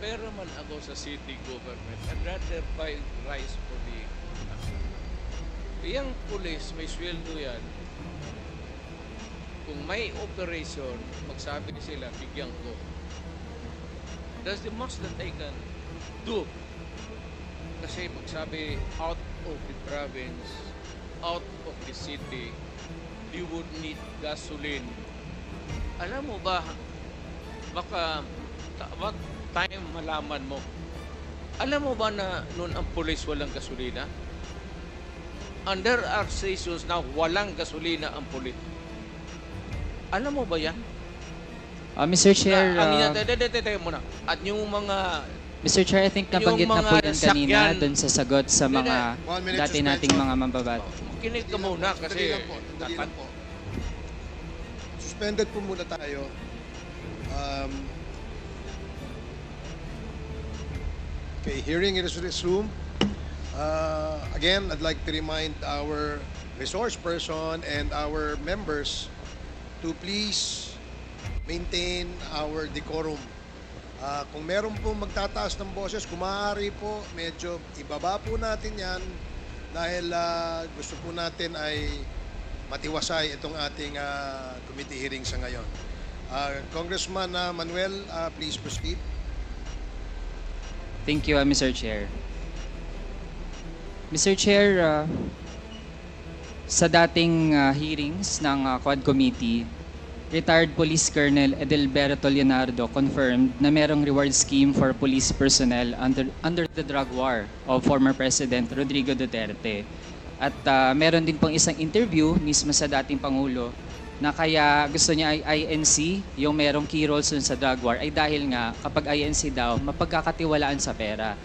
pera man ako sa city government, I'd rather buy rice for the yung police, may sweldo yan. Kung may operation, magsabi sila, bigyan ko. That's the most that I can do. Kasi magsabi, out of the province, out of the city, you would need gasoline. Alam mo ba, baka what time malaman mo, alam mo ba na noon ang police walang gasolina? And there are stations na walang gasolina ang police. Alam mo ba yan? Mr. Chair, muna. At yung mga Mr. Chair, I think nabanggit na po yan kanina doon sa sagot sa mga 1 minute dati nating mga mambabato. kinig ka muna kasi Dali lang po. Suspended po muna tayo. Okay, hearing is resumed. Again, I'd like to remind our resource person and our members to please maintain our decorum. Kung meron po magtataas ng boses, kung maaari po, medyo ibaba po natin yan dahil gusto po natin ay matiwasay itong ating committee hearing sa ngayon. Congressman Manuel, please proceed. Thank you, Mr. Chair. Mr. Chair, sa dating hearings ng Quad Committee, retired Police Colonel Edelberto Leonardo confirmed na merong reward scheme for police personnel under the drug war of former President Rodrigo Duterte. At meron din pong isang interview mismo sa dating Pangulo na kaya gusto niya ay INC, yung merong key roles sa drug war, ay dahil nga kapag INC daw, mapagkakatiwalaan sa pera.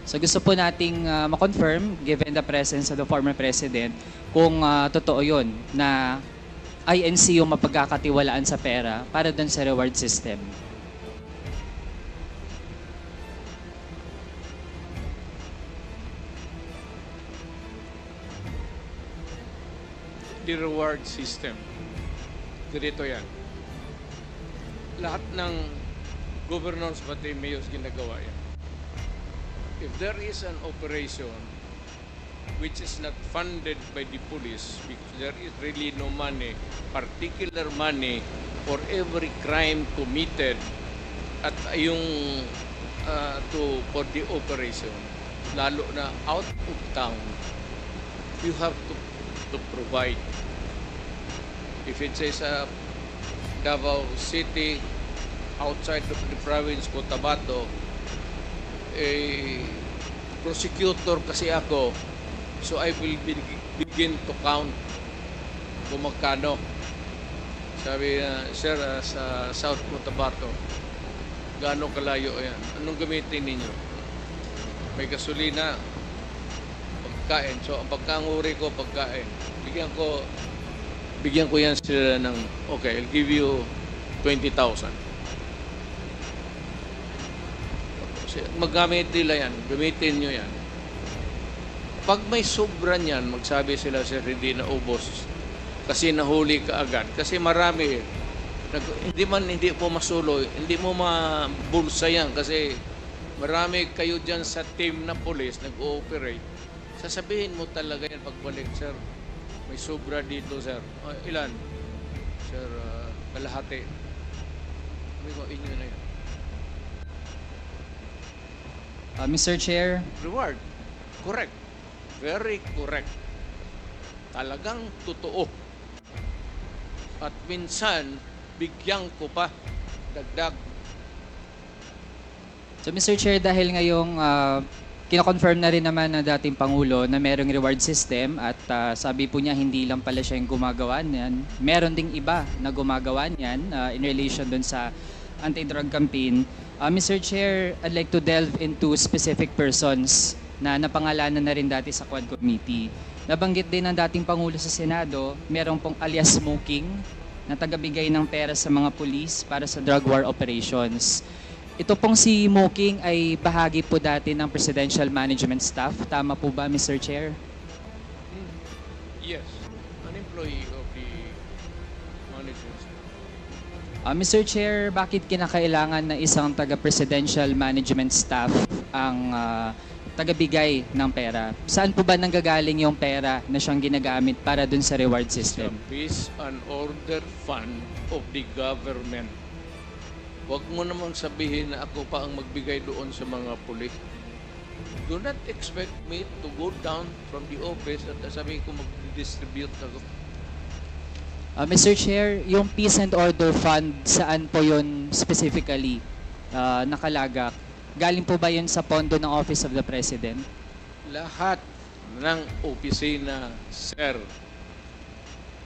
So gusto po nating ma-confirm, given the presence of the former President, kung totoo yun na INC yung mapagkakatiwalaan sa pera para dun sa reward system. the reward system. Ganito yan. Lahat ng governors pati mayors ginagawa yan. If there is an operation which is not funded by the police because there is really no money, particular money for every crime committed at yung for the operation, lalo na out of town, you have to provide. If it says Davao City, outside of the province, Cotabato, prosecutor kasi ako, so I will begin to count kung magkano. Sabi sir, sa South Cotabato, gaano kalayo yan? Anong gamitin ninyo? May gasolina, pagkain. So, ang pagkanguri ko, pagkain. Bigyan ko yan sila ng, okay, I'll give you 20,000. Magamit nila yan, gamitin nyo yan. Pag may sobra niyan, magsabi sila, sir, hindi na ubos. Kasi nahuli ka agad. Kasi marami, hindi mo masuloy, hindi mo mabulsa yan. Kasi marami kayo dyan sa team na police, nag-ooperate. Sasabihin mo talaga yan pagbalik, sir. May sobra dito, sir. Ilan? Sir, kalahati. Sabi ko, inyo na yan. Mr. Chair, Reward. Correct. Very correct. Talagang totoo. At minsan, bigyan ko pa dagdag. so Mr. Chair, dahil ngayong kina-confirm na rin naman ng dating Pangulo na merong reward system at sabi po niya hindi lang pala siya yung gumagawa niyan. Meron ding iba na gumagawa niyan in relation dun sa anti-drug campaign. Mr. Chair, I'd like to delve into specific persons na napangalanan na rin dati sa Quad Committee. Nabanggit din ng dating Pangulo sa Senado, merong pong alias Smoking na tagabigay ng pera sa mga pulis para sa drug war operations. Ito pong si Smoking ay bahagi po dati ng Presidential Management Staff. Tama po ba, Mr. Chair? Yes. An employee of the management. Mr. Chair, bakit kinakailangan na isang taga-Presidential Management Staff ang tagabigay ng pera? Saan po ba nanggagaling yung pera na siyang ginagamit para dun sa reward system? Peace and order fund of the government. Huwag mo namang sabihin na ako pa ang magbigay doon sa mga pulis. Do not expect me to go down from the office at sabihin ko mag-distribute ako. Mr. Chair, yung Peace and Order Fund, saan po yun specifically nakalagak? Galing po ba yun sa pondo ng Office of the President? Lahat ng opisina, sir,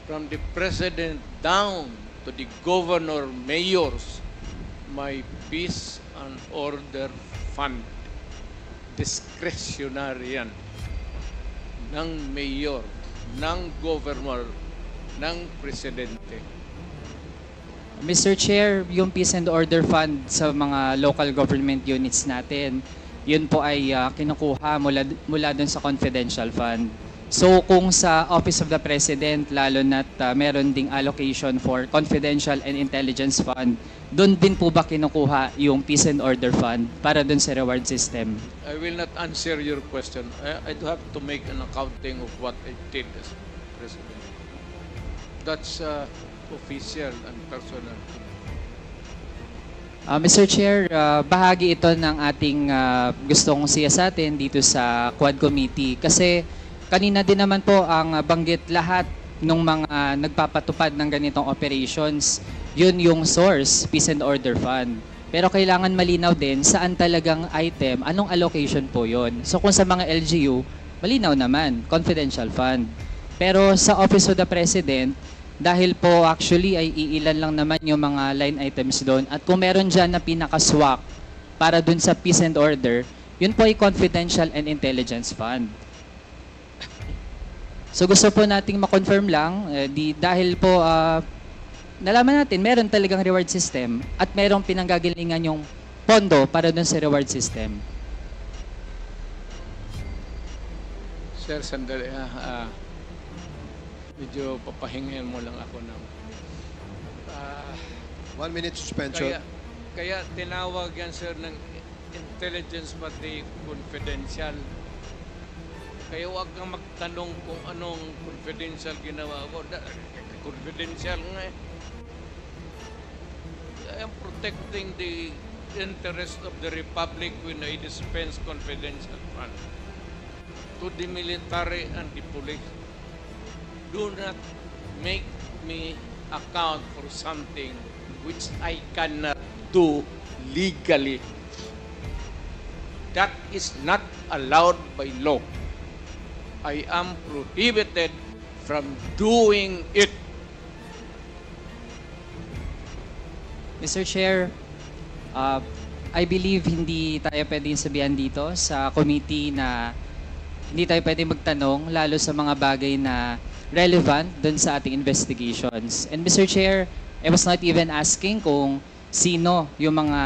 from the President down to the Governor, Mayors, may Peace and Order Fund. Discretionary yan. Ng Mayor, ng Governor, ng Presidente. Mr. Chair, yung Peace and Order Fund sa mga local government units natin, yun po ay kinukuha mula dun sa confidential fund. So kung sa Office of the President, lalo na't meron ding allocation for confidential and intelligence fund, dun din po ba kinukuha yung Peace and Order Fund para dun sa reward system? I will not answer your question. I do have to make an accounting of what I did as President. That's official and personal. Mr. Chair, bahagi ito ng ating gustong siyasatin dito sa Quad Committee kasi kanina din naman po ang banggit lahat ng mga nagpapatupad ng ganitong operations. Yun yung source, Peace and Order Fund. Pero kailangan malinaw din saan talagang item, anong allocation po yun. So kung sa mga LGU, malinaw naman, confidential fund. Pero sa Office of the President, dahil po actually ay iilan lang naman yung mga line items doon. At kung meron dyan na pinaka-swak para dun sa Peace and Order, yun po ay confidential and intelligence fund. So gusto po nating ma-confirm lang, dahil po nalaman natin meron talagang reward system at merong pinanggagalingan yung pondo para dun sa reward system. Sir, sandali. medyo papahingin mo lang ako ng... 1 minute suspension. Kaya tinawag yan, sir, ng intelligence pati confidential. Kaya huwag kang magtanong kung anong confidential ginawa ko. Confidential nga eh. I am protecting the interest of the Republic when I dispense confidential funds to the military and the police. Do not make me account for something which I cannot do legally. That is not allowed by law. I am prohibited from doing it. Mr. Chair, I believe hindi tayo pwedeng sabihan dito sa committee na hindi tayo pwedeng magtanong lalo sa mga bagay na relevant dun sa ating investigations. And Mr. Chair, I was not even asking kung sino yung mga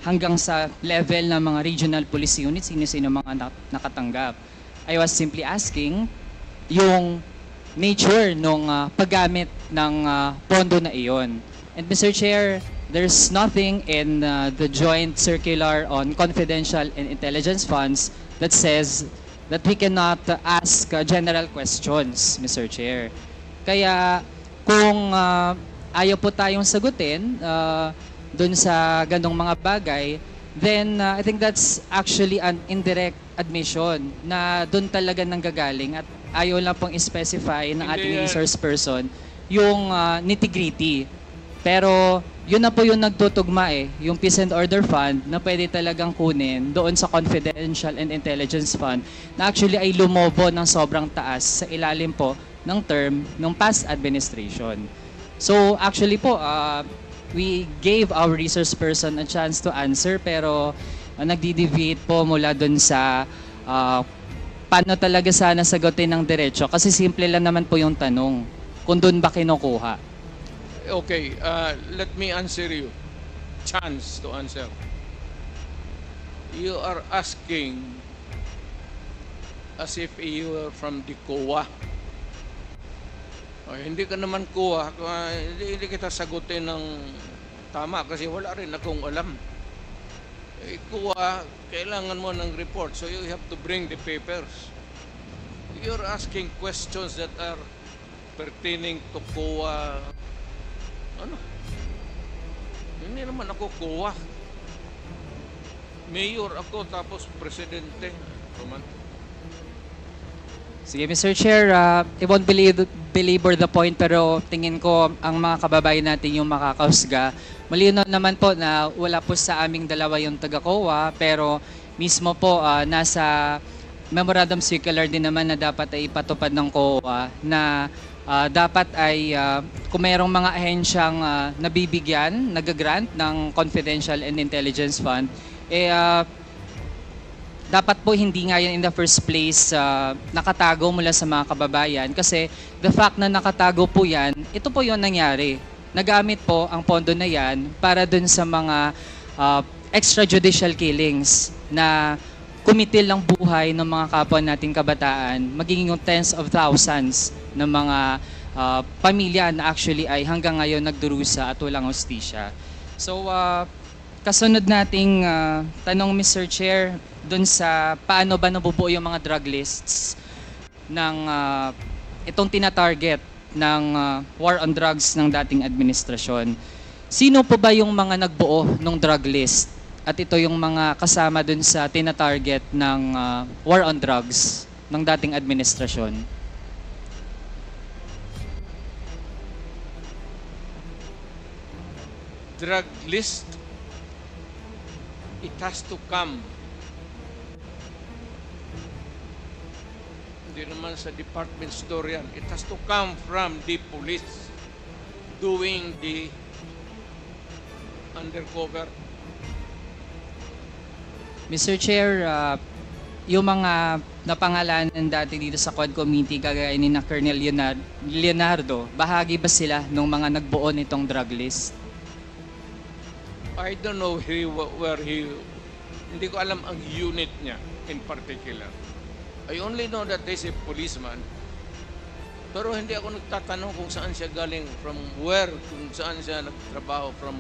hanggang sa level ng mga regional police units, sino mga nakatanggap. I was simply asking yung nature ng paggamit ng pondo na iyon. And Mr. Chair, there's nothing in the joint circular on confidential and intelligence funds that says that we cannot ask general questions, Mr. Chair. Kaya kung ayaw po tayong sagutin dun sa ganong mga bagay, then I think that's actually an indirect admission na dun talaga nanggagaling at ayaw lang pong specify ng ating resource person yung nitty-gritty. Pero yun na po yung nagtutugma yung Peace and Order Fund na pwede talagang kunin doon sa Confidential and Intelligence Fund na actually ay lumobo ng sobrang taas sa ilalim po ng term ng past administration. So actually po, we gave our resource person a chance to answer pero nagdi-deviate po mula dun sa paano talaga sana sagutin ng diretso kasi simple lang naman po yung tanong kung dun ba kinukuha. Okay, let me answer you. Chance to answer. You are asking as if you are from the COA. Hindi ka naman kuha, hindi kita sagutin ng tama kasi wala rin akong alam. Kuha, kailangan mo ng report, so you have to bring the papers. You're asking questions that are pertaining to COA. Ano? Hindi naman ako COA. Mayor ako tapos presidente. Roman. Sige, Mr. Chair, I won't belabor the point pero tingin ko ang mga kababayan natin yung makakausga. Malinaw naman po na wala po sa aming dalawa yung taga-COA pero mismo po nasa memorandum circular din naman na dapat ay ipatupad ng COA na dapat ay kung mayroong mga ahensyang nabibigyan, nag-grant ng Confidential and Intelligence Fund, dapat po hindi nga yan in the first place nakatago mula sa mga kababayan kasi the fact na nakatago po yan, ito po yung nangyari. Nagamit po ang pondo na yan para dun sa mga extrajudicial killings na kumitil ng buhay ng mga kapwa nating kabataan, magiging yung tens of thousands ng mga pamilya na actually ay hanggang ngayon nagdurusa at walang hustisya. So, kasunod nating tanong, Mr. Chair, dun sa paano ba nabubuo yung mga drug lists ng itong tina-target ng war on drugs ng dating administrasyon. Sino po ba yung mga nagbuo ng drug list? At ito yung mga kasama dun sa tina-target ng war on drugs ng dating administrasyon. Drug list, it has to come. Hindi naman sa department store yan. It has to come from the police doing the undercover. Mr. Chair, yung mga napangalanan dati dito sa Quad Committee kagaya ni na Colonel Leonardo, bahagi ba sila ng mga nagbuo nitong drug list? I don't know hindi ko alam ang unit niya in particular. I only know that there's a policeman Pero hindi ako nagtatanong kung saan siya galing, from where, kung saan siya nagtrabaho from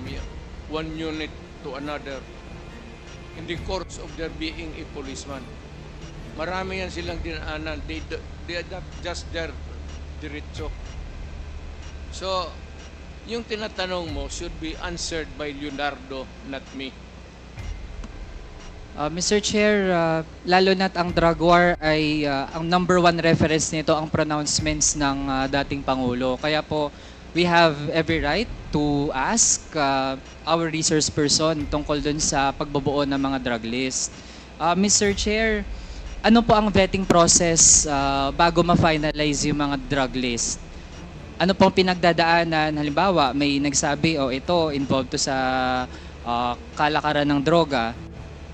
one unit to another in the course of their being a policeman. Marami yan silang dinaanan. They are not just there diretso. So, yung tinatanong mo should be answered by Leonardo, not me. Mr. Chair, lalo na't ang drug war ay ang number one reference nito ang pronouncements ng dating Pangulo. Kaya po, we have every right to ask our resource person tungkol dun sa pagbubuo ng mga drug list. Mr. Chair, ano po ang vetting process bago ma-finalize yung mga drug list? Ano pong pinagdadaanan? Halimbawa, may nagsabi, ito, involved to sa kalakaran ng droga.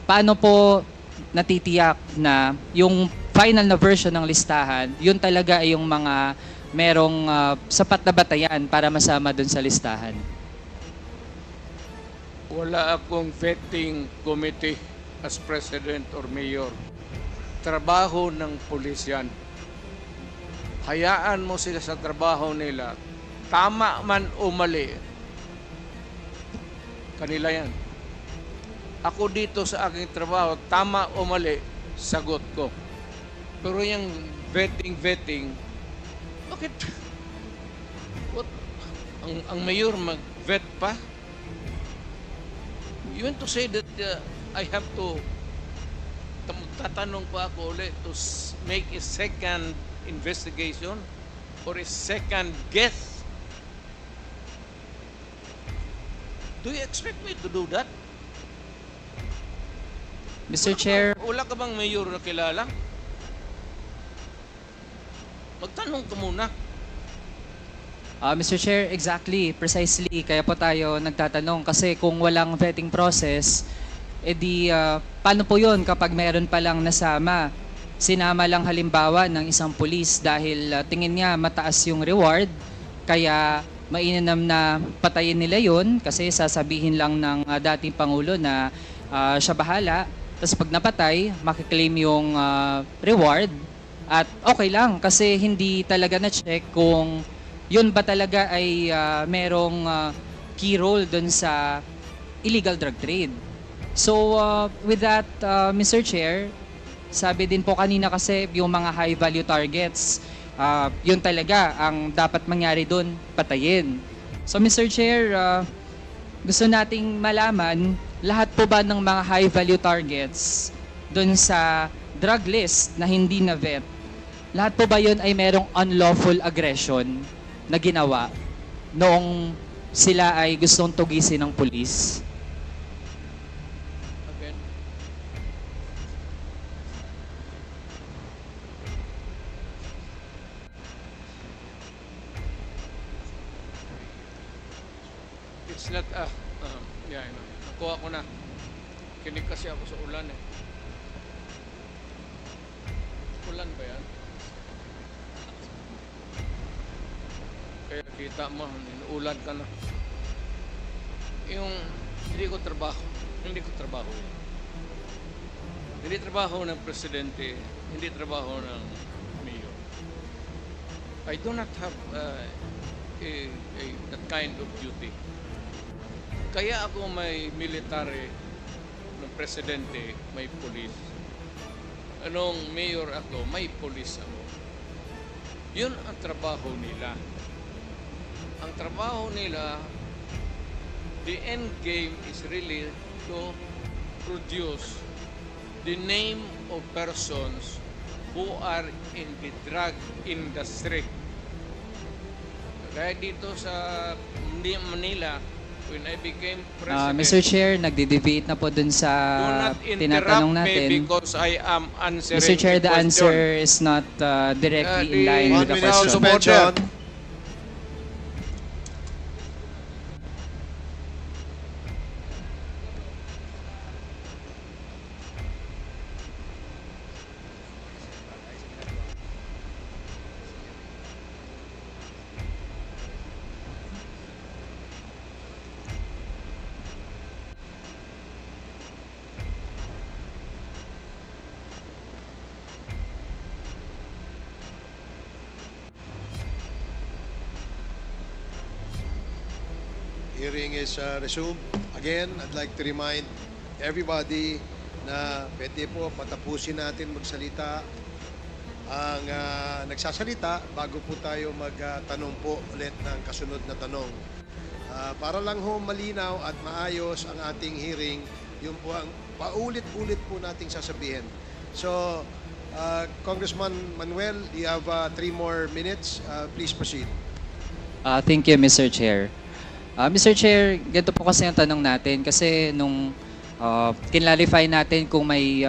Paano po natitiyak na yung final na version ng listahan, yun talaga ay yung mga merong sapat na batayan para masama dun sa listahan? Wala akong vetting committee as president or mayor. Trabaho ng pulis yan. Hayaan mo sila sa trabaho nila. Tama man o mali, kanila yan. Ako dito sa aking trabaho, tama o mali, sagot ko. Pero yung vetting, bakit? What? Ang mayor mag-vet pa? You want to say that I have to, tatanong pa ako ulit to make a second investigation or a second guess? Do you expect me to do that? Mr. Chair, Wala ka bang mayor na kilala? Magtanong ka muna. Mr. Chair, exactly, precisely. Kaya po tayo nagtatanong kasi kung walang vetting process, edi paano po yun kapag meron palang nasama? Sinama lang halimbawa ng isang pulis dahil tingin niya mataas yung reward, kaya mainam na patayin nila yun kasi sasabihin lang ng dating Pangulo na siya bahala. Tapos pag napatay, makiklaim yung reward at okay lang kasi hindi talaga na-check kung yun ba talaga ay merong key role dun sa illegal drug trade. So with that, Mr. Chair, sabi din po kanina kasi yung mga high value targets, yun talaga ang dapat mangyari dun, patayin. So Mr. Chair, gusto nating malaman, lahat po ba ng mga high value targets dun sa drug list na hindi na vet, lahat po ba yun ay merong unlawful aggression na ginawa noong sila ay gustong tugisin ng pulis? Again. It's not, yeah, I know. Nakuha ko na. Kinig kasi ako sa ulan eh. Ulan ba yan? Kaya kita mo, ulan ka na. Yung hindi ko trabaho yun. Hindi trabaho ng presidente, hindi trabaho ng mayor. I do not have that kind of duty. Kaya ako may military ng presidente, may police. Anong mayor ako, may police ako. Yun ang trabaho nila. Ang trabaho nila, the end game is really to produce the name of persons who are in the drug industry. Kaya dito sa Manila, when I became president, Mr. Chair, nagde-debate na po dun sa do not tinatanong interrupt me natin. because I am answering Mr. Chair, the question. answer is not directly in line with the 1 minute question. suspension. hearing is resumed. Again, I'd like to remind everybody na pwede po patapusin natin magsalita ang nagsasalita bago po tayo magtanong po ulit ng kasunod na tanong. Para lang ho malinaw at maayos ang ating hearing, yun po ang paulit-ulit po nating sasabihin. So, Congressman Manuel, you have 3 more minutes. Please proceed. Thank you, Mr. Chair. Mr. Chair, ganito po kasi ang tanong natin kasi nung kinlarify natin kung may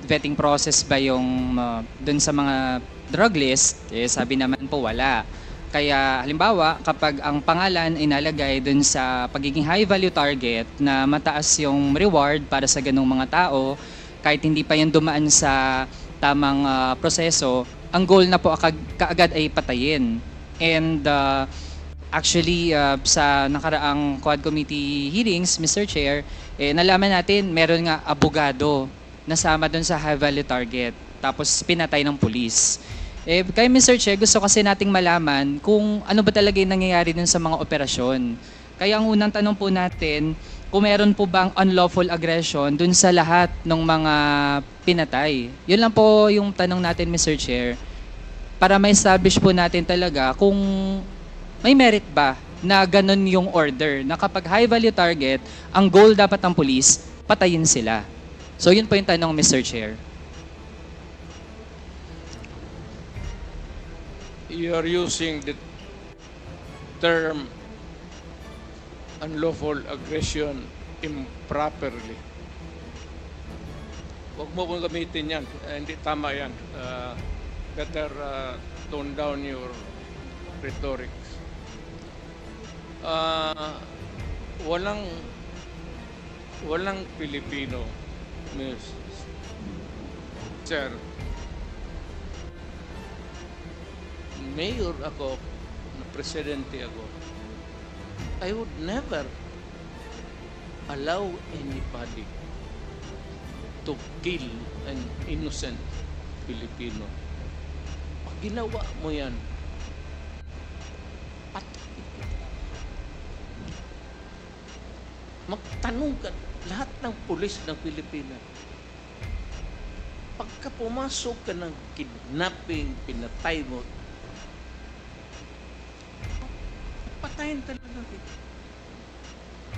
vetting process ba yung dun sa mga drug list, sabi naman po wala. Kaya halimbawa, kapag ang pangalan ay nalagay dun sa pagiging high value target na mataas yung reward para sa ganung mga tao, kahit hindi pa yan dumaan sa tamang proseso, ang goal na po kaagad ay patayin. And actually, sa nakaraang Quad Committee hearings, Mr. Chair, nalaman natin meron nga abogado nasama dun sa high value target, tapos pinatay ng pulis. Kaya Mr. Chair, gusto kasi nating malaman kung ano ba talaga yung nangyayari dun sa mga operasyon. Kaya ang unang tanong po natin, kung meron po bang unlawful aggression dun sa lahat ng mga pinatay. Yun lang po yung tanong natin, Mr. Chair, para ma-establish po natin talaga kung may merit ba na ganun yung order, na kapag high value target, ang goal dapat ng police, patayin sila. So yun po yung tanong, Mr. Chair. You are using the term unlawful aggression improperly. Huwag mo kong gamitin yan. Hindi tama yan. Better tone down your rhetoric. Walang Pilipino, Ms. Sir. Mayor ako, na presidente ako, I would never allow anybody to kill an innocent Filipino. Pag ginawa mo yan, at magtanong ka lahat ng pulis ng Pilipinas. Pagka pumasok ka ng kidnapping, pinatay mo, patayin talaga kita.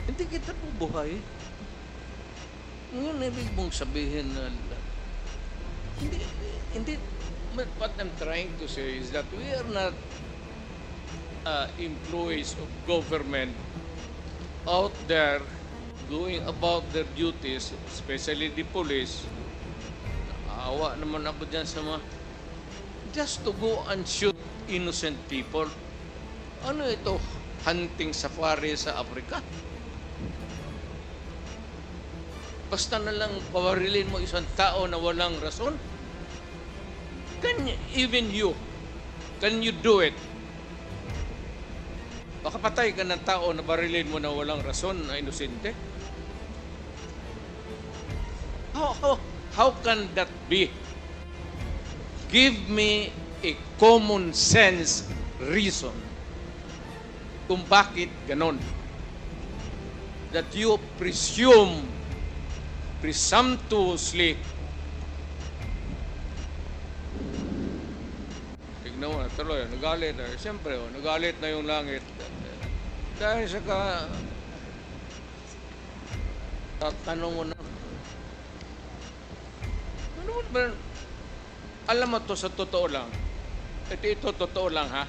Hindi kita bubuhay. Ngayon, ibig mong sabihin na hindi, what I'm trying to say is that we are not employees of government out there going about their duties, especially the police. Awa naman ako dyan sa mga just to go and shoot innocent people. Ano ito? Hunting safari sa Africa? Basta na lang pawarilin mo isang tao na walang rason? Even you, can you do it? Baka patay ka ng tao na barilin mo na walang rason, na inosente? How can that be? Give me a common sense reason kung bakit ganon. That you presumptuously, tignan mo na tuloy, nagalit na. Siyempre, nagalit na yung langit. Dahil sa tatanong mo na, alam mo to sa totoo lang. Ito totoo lang, ha?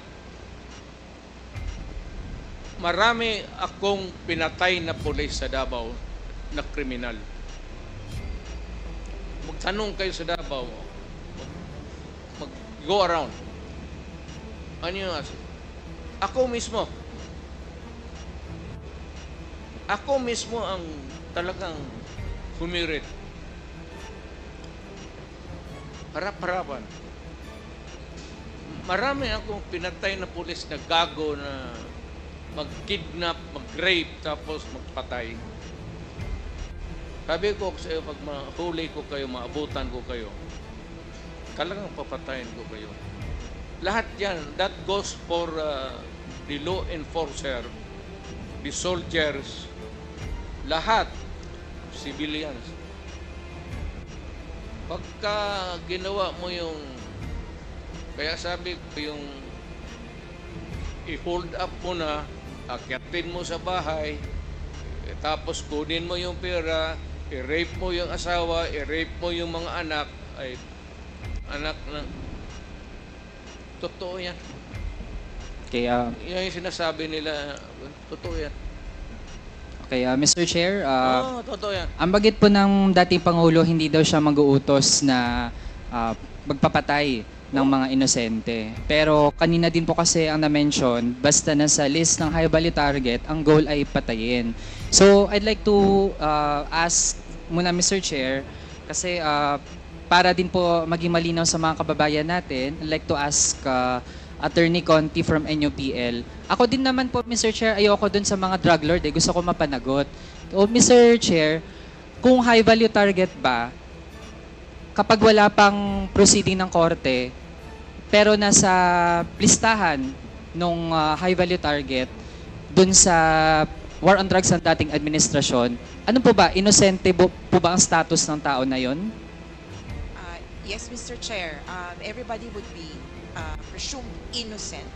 Marami akong pinatay na pulis sa Davao na kriminal. Magtanong kayo sa Davao, mag-go around. Ano yung ako mismo ang talagang humirit. Harap-harapan. Marami akong pinatay na pulis na gago na mag-kidnap, mag-rape, tapos magpatay. Sabi ko sa iyo, pag mahuli ko kayo, maabutan ko kayo, talagang papatayin ko kayo. Lahat yan, that goes for the law enforcer the soldiers, lahat, civilians. Pagka ginawa mo yung, kaya sabi ko yung i-hold up mo na, akyatin mo sa bahay, tapos kunin mo yung pera, i-rape mo yung asawa, i-rape mo yung mga anak, ay anak na, totoo yan. Okay, Yan yung sinasabi nila, totoo yan. okay, Mr. Chair, Oo, totoo yan. ang bagit po ng dating Pangulo, hindi daw siya mag-uutos na magpapatay ng mga inosente. Pero kanina din po kasi ang na-mention, basta nasa list ng high value target, ang goal ay patayin. So, I'd like to ask muna, Mr. Chair, kasi para din po maging malinaw sa mga kababayan natin, I'd like to ask Attorney Conti from NUPL. Ako din naman po, Mr. Chair, ayoko dun sa mga drug lord. Gusto ko mapanagot. O, Mr. Chair, kung high value target ba, kapag wala pang proceeding ng korte, pero nasa listahan ng high value target, dun sa war on drugs ng dating administrasyon, ano po ba, inosente po ba ang status ng tao na yon? Yes, Mr. Chair. Everybody would be presumed innocent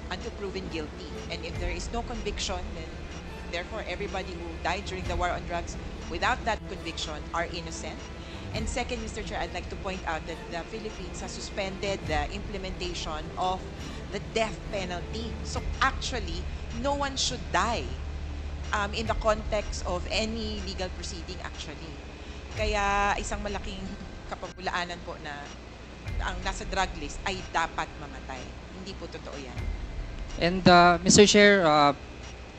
until proven guilty. And if there is no conviction, then therefore everybody who died during the war on drugs without that conviction are innocent. And second, Mr. Chair, I'd like to point out that the Philippines has suspended the implementation of the death penalty. So actually, no one should die in the context of any legal proceeding actually. Kaya isang malaking kapabulaanan po na ang nasa drug list ay dapat mamatay. Hindi po totoo yan. And Mr. Chair,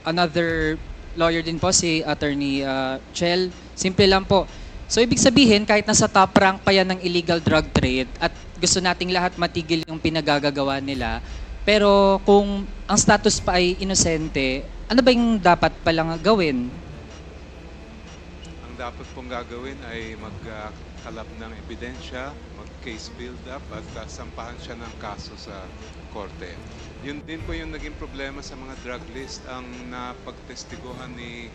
another lawyer din po, si Attorney Chel. Simple lang po. So ibig sabihin, kahit nasa top rank pa yan ng illegal drug trade at gusto nating lahat matigil yung pinagagagawa nila, pero kung ang status pa ay inosente, ano ba yung dapat palang gawin? Ang dapat pong gagawin ay magkalap ng ebidensya, mag-case build-up at sampahan siya ng kaso sa korte. Yun din po yung naging problema sa mga drug list. Ang napagtestiguhan ni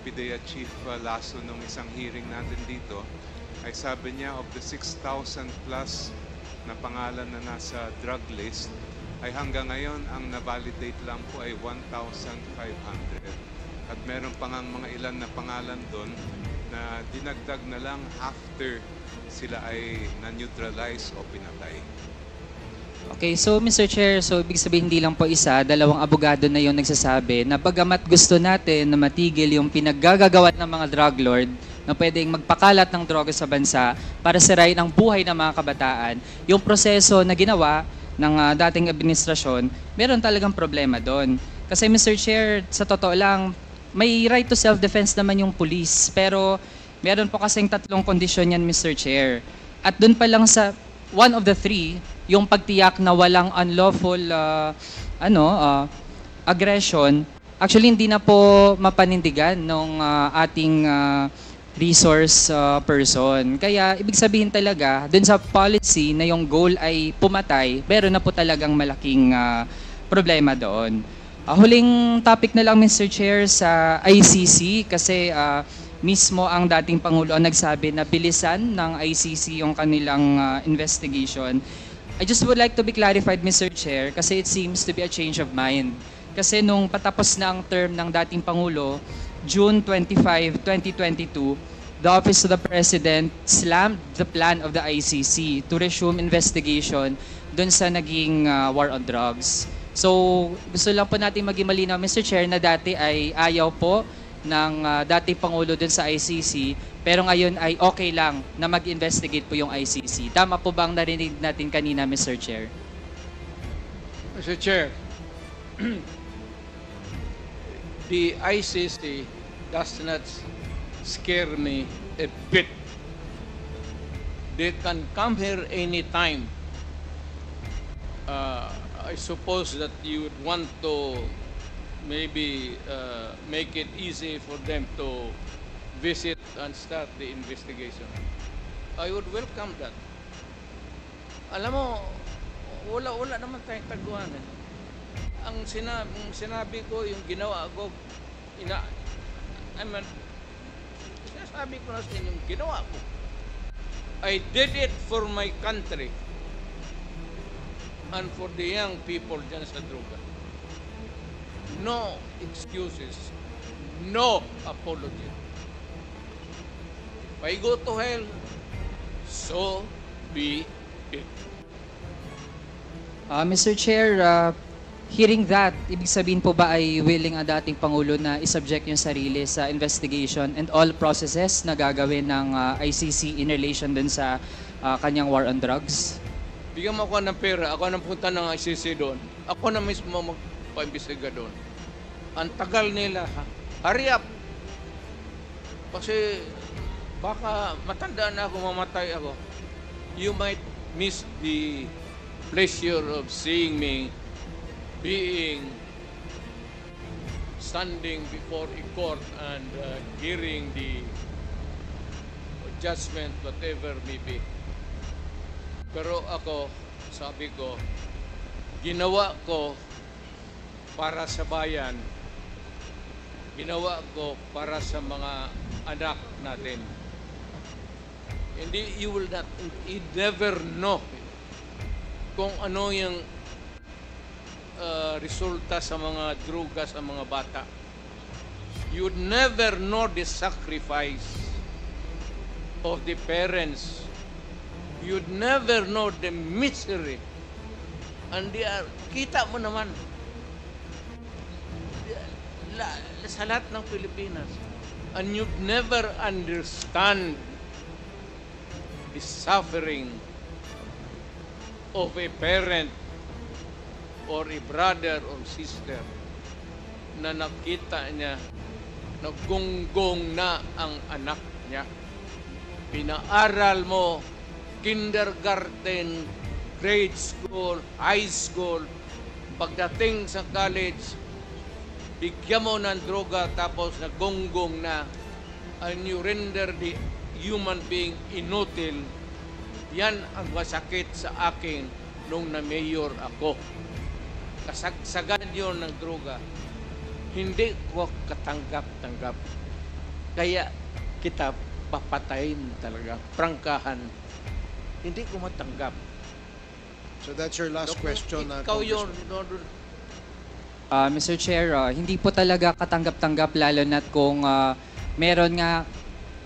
PIDEA Chief Lasso nung isang hearing natin dito ay sabi niya of the 6,000 plus na pangalan na nasa drug list ay hanggang ngayon ang na-validate lang po ay 1,500. At meron pa nga mga ilan na pangalan doon na dinagdag na lang after sila ay na-neutralize o pinatay. Okay, so Mr. Chair, so ibig sabihin hindi lang po isa, dalawang abogado na yung nagsasabi na bagamat gusto natin na matigil yung pinaggagawa ng mga drug lord na pwedeng magpakalat ng droga sa bansa para sirain ang buhay ng mga kabataan, yung proseso na ginawa ng dating administrasyon, meron talagang problema doon. Kasi Mr. Chair, sa totoo lang, may right to self-defense naman yung police, pero meron po kasing tatlong kondisyon yan, Mr. Chair. At doon pa lang sa one of the three, yung pagtiyak na walang unlawful aggression, actually hindi na po mapanindigan ng ating resource person. Kaya ibig sabihin talaga, dun sa policy na yung goal ay pumatay, meron na po talagang malaking problema doon. Huling topic na lang, Mr. Chair, sa ICC kasi mismo ang dating Pangulo ang nagsabi na bilisan ng ICC yung kanilang investigation. I just would like to be clarified, Mr. Chair, kasi it seems to be a change of mind. Kasi nung patapos na ang term ng dating Pangulo, June 25, 2022, the Office of the President slammed the plan of the ICC to resume investigation dun sa naging war on drugs. So, gusto lang po natin maging malinaw, Mr. Chair, na dati ay ayaw po ng dating Pangulo dun sa ICC, pero ngayon ay okay lang na mag-investigate po yung ICC. Tama po bang narinig natin kanina, Mr. Chair? Mr. Chair, the ICC does not scare me a bit. They can come here anytime. I suppose that you would want to maybe make it easy for them to visit and start the investigation. I would welcome that. Alam mo, wala naman tayong taguan eh. Ang sinabi ko, yung ginawa ko, I mean, sinasabi ko na sa inyong ginawa ko. I did it for my country and for the young people dyan sa droga. No excuses. No apology. If I go to hell, so be it. Mr. Chair, hearing that, ibig sabihin po ba ay willing ang dating Pangulo na isubject yung sarili sa investigation and all processes na gagawin ng ICC in relation dun sa kanyang war on drugs? Bigyan mo ako ng pera, ako nang punta ng ICC doon. Ako na mismo magpa-imbestiga doon. Ang tagal nila, hurry up! Kasi baka matanda na ako, mamatay ako. You might miss the pleasure of seeing me standing before a court and hearing the judgment, whatever may be. Pero ako, sabi ko, ginawa ko para sa bayan, ginawa ko para sa mga anak natin. Hindi, you never know kung ano yung resulta sa mga droga sa mga bata. You'd never know the sacrifice of the parents. You'd never know the misery. And kita mo naman sa lahat ng Pilipinas. And you'd never understand the suffering of a parent or a brother or sister na nakita niya naggunggong na ang anak niya. Pinaaral mo, kindergarten, grade school, high school, pagdating sa college, bigyan mo ng droga tapos naggunggong na, and you render the human being inutil. Yan ang masakit sa akin nung na-mayor ako. Kasagsagan yun ng droga. Hindi ko katanggap-tanggap. Kaya kita papatayin talaga. Prangkahan. Hindi ko matanggap. So that's your last question. Ikaw yun. Mr. Chair, hindi po talaga katanggap-tanggap lalo na't kung meron nga,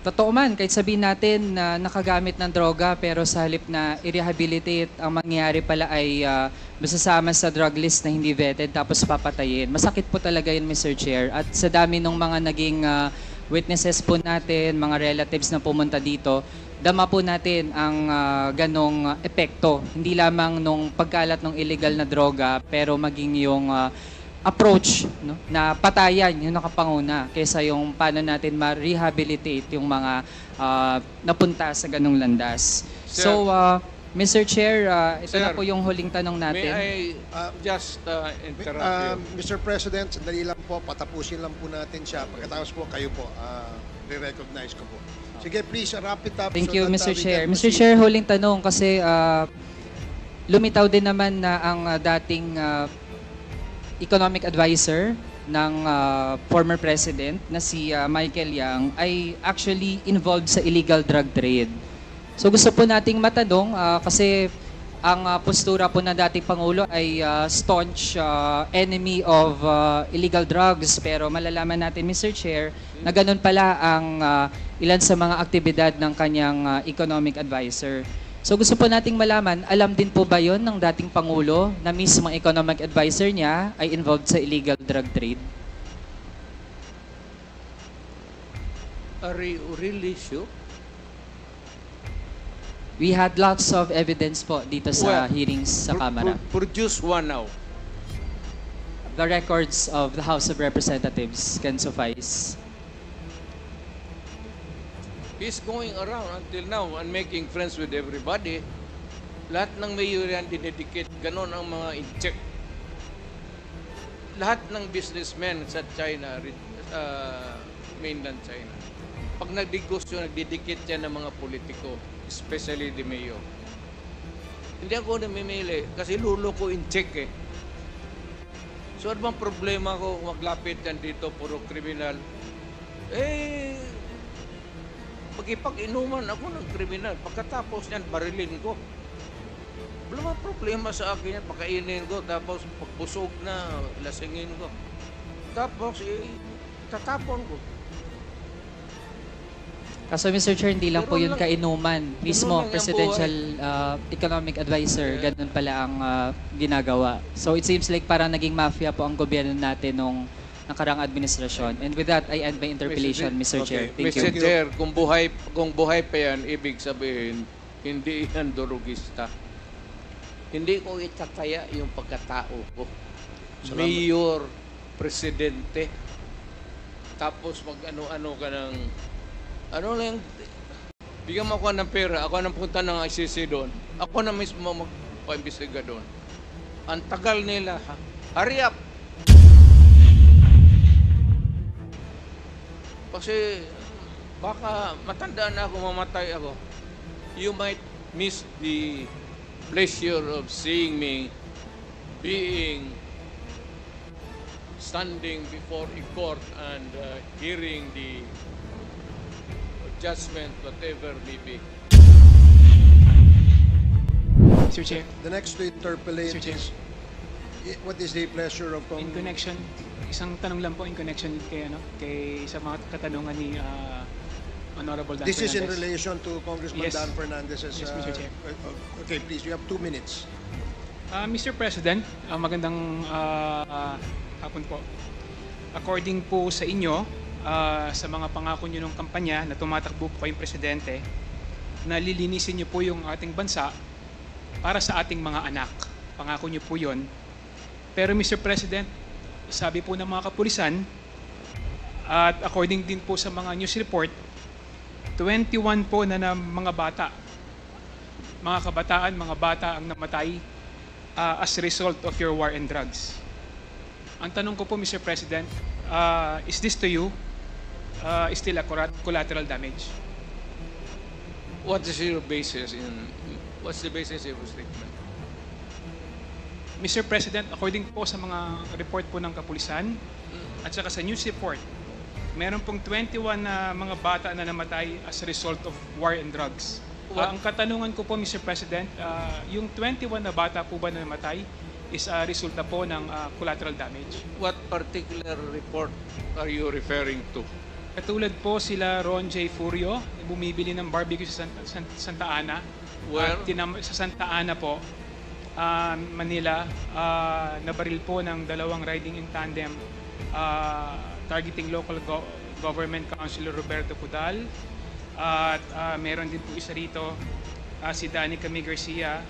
totoo man, kahit sabihin natin na nakagamit ng droga pero sa halip na i-rehabilitate, ang mangyayari pala ay masasama sa drug list na hindi vetted tapos papatayin. Masakit po talaga yun, Mr. Chair. At sa dami ng mga naging witnesses po natin, mga relatives na pumunta dito, dama po natin ang ganong epekto. Hindi lamang nung pagkalat ng illegal na droga pero maging yung approach, no, na patayan yung nakapanguna kaysa yung paano natin ma-rehabilitate yung mga napunta sa ganong landas. Sir, So, Mr. Chair, ito Sir, na po yung huling tanong May natin. I just interrupt you? Mr. President, sandali lang po, patapusin lang po natin siya. Pagkatapos po, kayo po, re-recognize ko po. Sige, please, wrap it up. Thank so you, that, Mr. we Chair. can Mr. proceed. Chair, huling tanong kasi lumitaw din naman na ang dating economic advisor ng former president na si Michael Yang ay actually involved sa illegal drug trade. So gusto po nating matanong kasi ang postura po ng dating Pangulo ay staunch enemy of illegal drugs, pero malalaman natin, Mr. Chair, na ganun pala ang ilan sa mga aktibidad ng kanyang economic advisor. So gusto po nating malaman, alam din po ba yon ng dating Pangulo na mismo economic advisor niya ay involved sa illegal drug trade? Are you really sure? We had lots of evidence po dito sa Well, hearings sa Kamara. Produce one now. The records of the House of Representatives can suffice. He's going around until now and making friends with everybody. Lahat ng mayor yan dinedicate. Ganon ang mga in-check. Lahat ng businessmen sa China, mainland China, pag nagdegosyo, nagdidikit yan ng mga politiko, especially the mayor. Hindi ako namimili kasi lulo ko in-check eh. So ano bang problema ko maglapit yan dito, puro kriminal? Eh, pag-inuman ako ng kriminal. Pagkatapos yan, barilin ko. Wala mang problema sa akin yan. Pakainin ko, tapos pagbusog na, lasingin ko. Tapos, tatapon ko. Kaso Mr. Chair, hindi lang po Pero yun lang- kainuman. Mismo, lang yung Presidential Economic Advisor, ganun pala ang ginagawa. So it seems like parang naging mafia po ang gobyerno natin nung nakarang administrasyon. And with that, I end my interpellation, Mr. Chair. Thank Mr. you. Chair, kung buhay pa yan, ibig sabihin, hindi yan durugista. Hindi ko itataya yung pagkatao ko. Salamat. Mayor, presidente, tapos mag-ano-ano ka ng, ano lang, bigyan mo ako ng pera, ako nang punta ng ICC doon, ako na mismo magpa-imbestiga doon. Ang tagal nila, ha? Hurry up! Kasi baka matanda na ako, mamatay ako. You might miss the pleasure of seeing me being standing before a court and hearing the judgment, whatever may be. Mr. Chair, The next to interpellate Mr. Chair. is, what is the pleasure of in connection, isang tanong lang po in connection kay sa mga katanungan ni Honorable Dan This is in Fernandez. relation to Congressman Yes. Dan Fernandez's... Yes, Mr. Chair. Okay, please, you have 2 minutes. Mr. President, magandang hapon po. According po sa inyo, sa mga pangako nyo ng kampanya na tumatakbo po kayong presidente, na lilinisin nyo po yung ating bansa para sa ating mga anak. Pangako nyo po yun. Pero Mr. President, sabi po ng mga kapulisan, at according din po sa mga news report, 21 po na mga bata, mga kabataan, mga bata ang namatay as a result of your war and drugs. Ang tanong ko po, Mr. President, is this to you still a collateral damage? What is your basis what's the basis of your statement? Mr. President, according po sa mga report po ng kapulisan at saka sa news report, meron pong 21 na mga bata na namatay as a result of war and drugs. Ang katanungan ko po, Mr. President, yung 21 na bata po ba na namatay is a resulta po ng collateral damage? What particular report are you referring to? Katulad po sila Ron J. Furio, bumibili ng barbecue sa Santa Ana. Where? Sa Santa Ana po, Manila, nabaril po ng dalawang riding in tandem targeting local government councilor Roberto Cudal. At meron din po isa rito, si Danny Camille Garcia,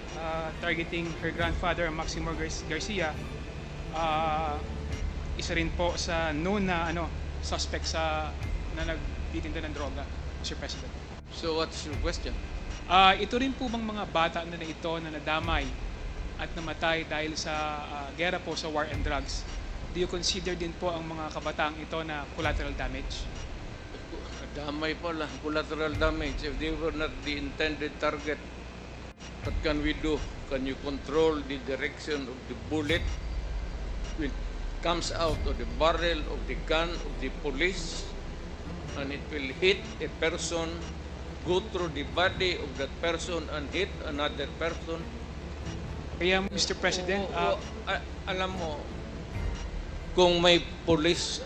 targeting her grandfather, Maximo Garcia. Isa rin po sa known na suspect na nagtitinda ng droga, Mr. President. So what's your question? Ito rin po bang mga bata na ito na nadamay at namatay dahil sa gera po sa war and drugs, do you consider din po ang mga kabataang ito na collateral damage? Damay pala, collateral damage. If they were not the intended target, what can we do? Can you control the direction of the bullet when it comes out of the barrel of the gun of the police and it will hit a person, go through the body of that person and hit another person? Kaya Mr. President, Alam mo, kung may police,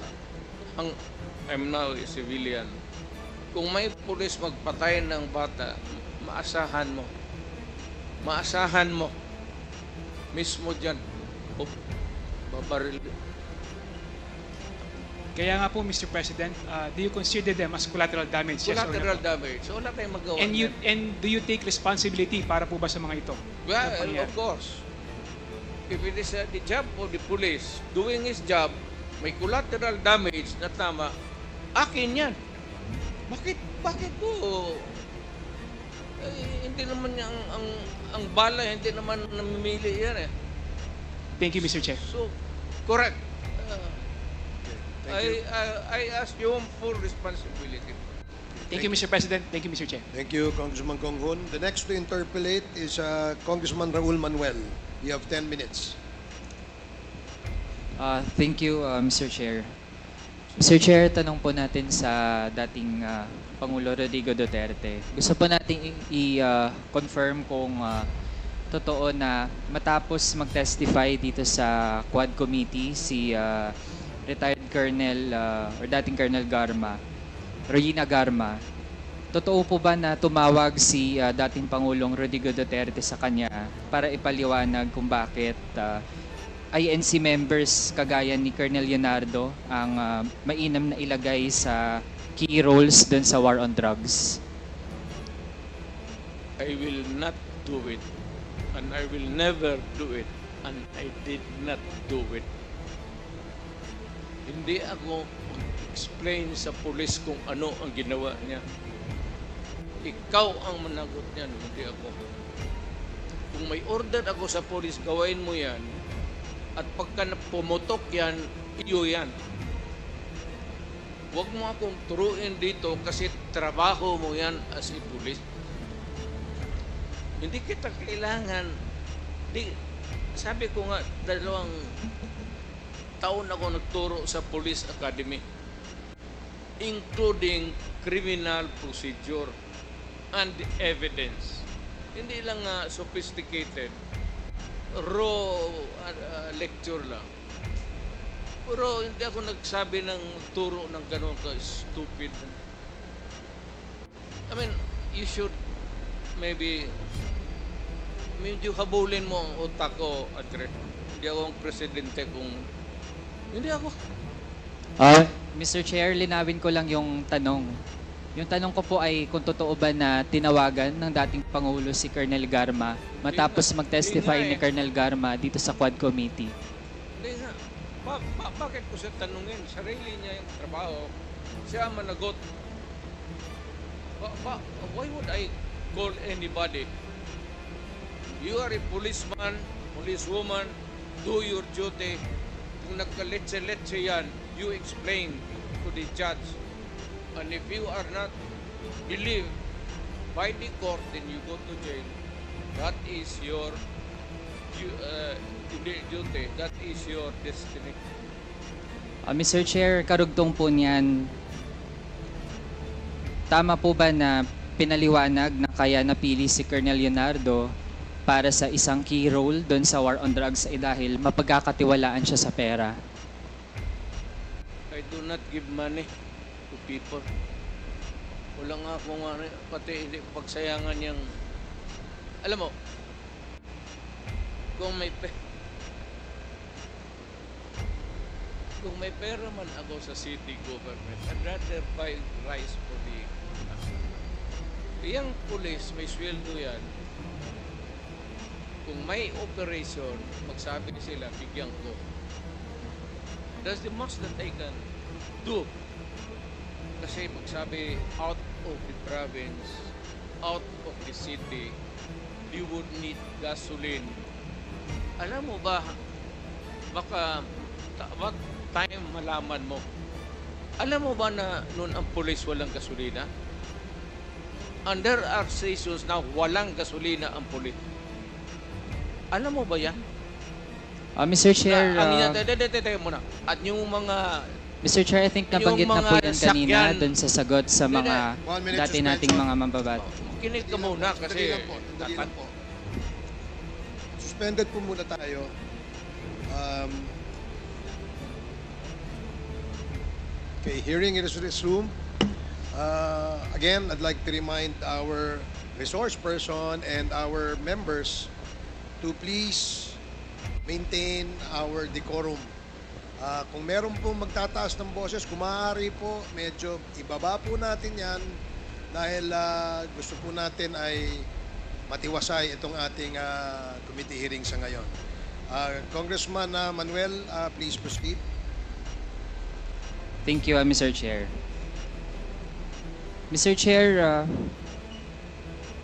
I'm now a civilian, kung may police magpatay ng bata, maasahan mo, mismo dyan, babaril. kaya nga po Mr. President, do you consider them as collateral damage? Yes or no? Collateral damage. So wala tayong magawa. And do you take responsibility para po ba sa mga ito? Well, Na pangyayari? of course. If it is the job of the police doing his job, may collateral damage na tama, akin yan. Bakit po? Hindi naman ang bala, hindi naman namimili yan eh. Thank you, Mr. Chair. So, correct. Thank you. I ask you for responsibility. Thank you, Mr. President. Thank you, Mr. Chair. Thank you, Congressman Conghun. The next to interpellate is Congressman Raul Manuel. You have 10 minutes. Thank you, Mr. Chair. Mr. Chair, tanong po natin sa dating Pangulo Rodrigo Duterte. Gusto po natin i-confirm kung totoo na matapos mag-testify dito sa Quad Committee si retired Colonel or dating Colonel Regina Garma, totoo po ba na tumawag si dating Pangulong Rodrigo Duterte sa kanya para ipaliwanag kung bakit INC members kagaya ni Colonel Leonardo ang mainam na ilagay sa key roles dun sa war on drugs? I will not do it. And I will never do it. And I did not do it. Hindi ako explain sa pulis kung ano ang ginawa niya. Ikaw ang managot niyan, hindi ako. Kung may order ako sa pulis, gawain mo yan. At pagka pumutok yan, iyo yan. Huwag mo akong turuin dito kasi trabaho mo yan as a pulis. Hindi kita kailangan. Sabi ko nga, 2 taon ako nagturo sa Police Academy, including criminal procedure and evidence. Hindi lang sophisticated, raw lecture lang. Pero hindi ako nagsabi ng turo ng gano'n ka-stupid. I mean, you should maybe medyo habulin mo ang utak ko, Adre. Hindi ako ang presidente kung hindi ako. Mr. Chair, linawin ko lang yung tanong. Yung tanong ko po ay kung totoo ba na tinawagan ng dating Pangulo si Colonel Garma matapos mag-testify ni Colonel Garma dito sa Quad Committee. Hindi nga. Bakit ko siya tanungin? Sarili niya yung trabaho. Siya managot. Why would I call anybody? You are a policeman, policewoman, do your duty. Kung nagkaletse-letse yan, you explain to the judge. And if you are not believed by the court, then you go to jail. That is your duty. That is your destiny. Mr. Chair, karugtong po niyan, tama po ba na pinaliwanag na kaya napili si Colonel Leonardo para sa isang key role doon sa war on drugs ay dahil mapagkakatiwalaan siya sa pera? I do not give money to people. Wala nga akong pati hindi pagsayangan yung, alam mo, kung may pera man ako sa city government, I'd rather buy rice for the yung police, may sweldo yan. Kung may operation, magsabi sila, bigyan ko. That's the most that I can do. Kasi magsabi, out of the province, out of the city, you would need gasoline. Alam mo ba, baka, what time malaman mo? Alam mo ba na noon ang police walang gasolina? And there are stations na walang gasolina ang pulis. Alam mo ba yan? Mr. Chair, muna. At yung mga Mr. Chair, I think nabanggit na po yan kanina doon sa sagot sa mga 1 minute dati nating mga mambabat. kinig ka muna kasi Dali lang po. Suspended po muna tayo. Okay, hearing is resumed. Again, I'd like to remind our resource person and our members to please maintain our decorum. Kung meron po magtataas ng boses, kung maaari po, medyo ibaba po natin yan dahil gusto po natin ay matiwasay itong ating committee hearing sa ngayon. Congressman Manuel, please proceed. Thank you, Mr. Chair. Mr. Chair,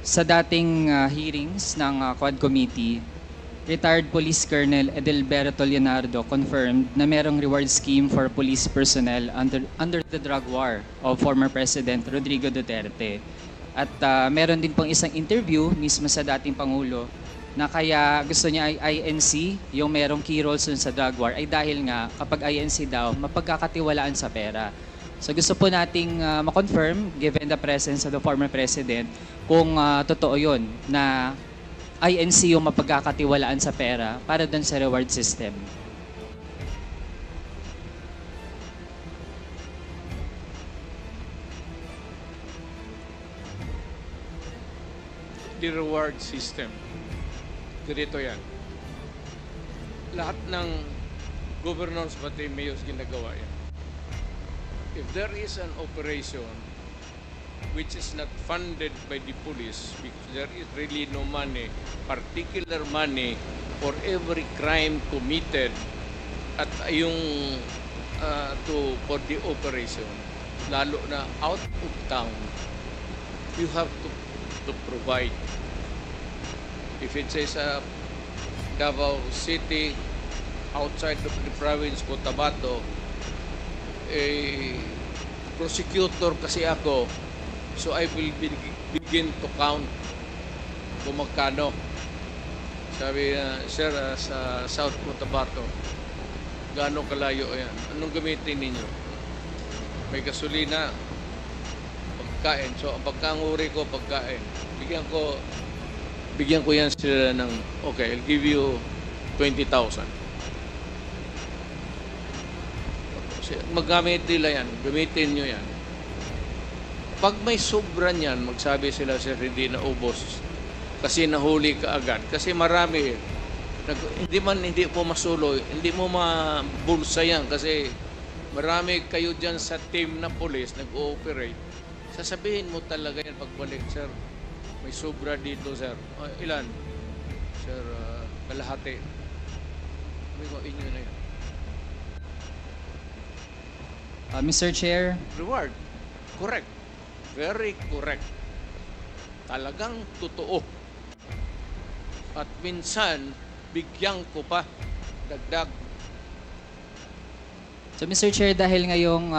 sa dating hearings ng Quad Committee, retired Police Colonel Edelberto Leonardo confirmed na merong reward scheme for police personnel under the drug war of former President Rodrigo Duterte. At meron din pong isang interview mismo sa dating Pangulo na kaya gusto niya ay INC, yung merong key roles dun sa drug war, ay dahil nga kapag INC daw, mapagkakatiwalaan sa pera. So gusto po nating ma-confirm, given the presence of the former president, kung totoo yun, na INC yung mapagkakatiwalaan sa pera para dun sa reward system. The reward system. Ganito yan. Lahat ng governors pati mayors ginagawa yan. If there is an operation which is not funded by the police because there is really no money, particular money for every crime committed at yung for the operation, lalo na out of town, you have to provide. If it says Davao City, outside of the province, Cotabato, prosecutor kasi ako, so I will begin to count kung magkano. Sabi sir, sa South Cotabato, gaano kalayo yan? Anong gamitin ninyo? May gasolina, pagkain. So, ang pagkanguri ko, pagkain. Bigyan ko yan sila ng, okay, I'll give you 20,000. Magamit nila yan, gamitin nyo yan. Pag may sobra niyan, magsabi sila, sir, hindi na ubos. Kasi nahuli ka agad. Kasi marami, hindi po masuloy, hindi mo mabulsa yan. Kasi marami kayo dyan sa team na police, nag-ooperate. Sasabihin mo talaga yan pagbalik, sir. May sobra dito, sir. Ilan? Sir, kalahati. Sabi ko, inyo na yan. Mr. Chair, Reward. Correct. Very correct. Talagang totoo. At minsan, bigyan ko pa dagdag. so Mr. Chair, dahil ngayong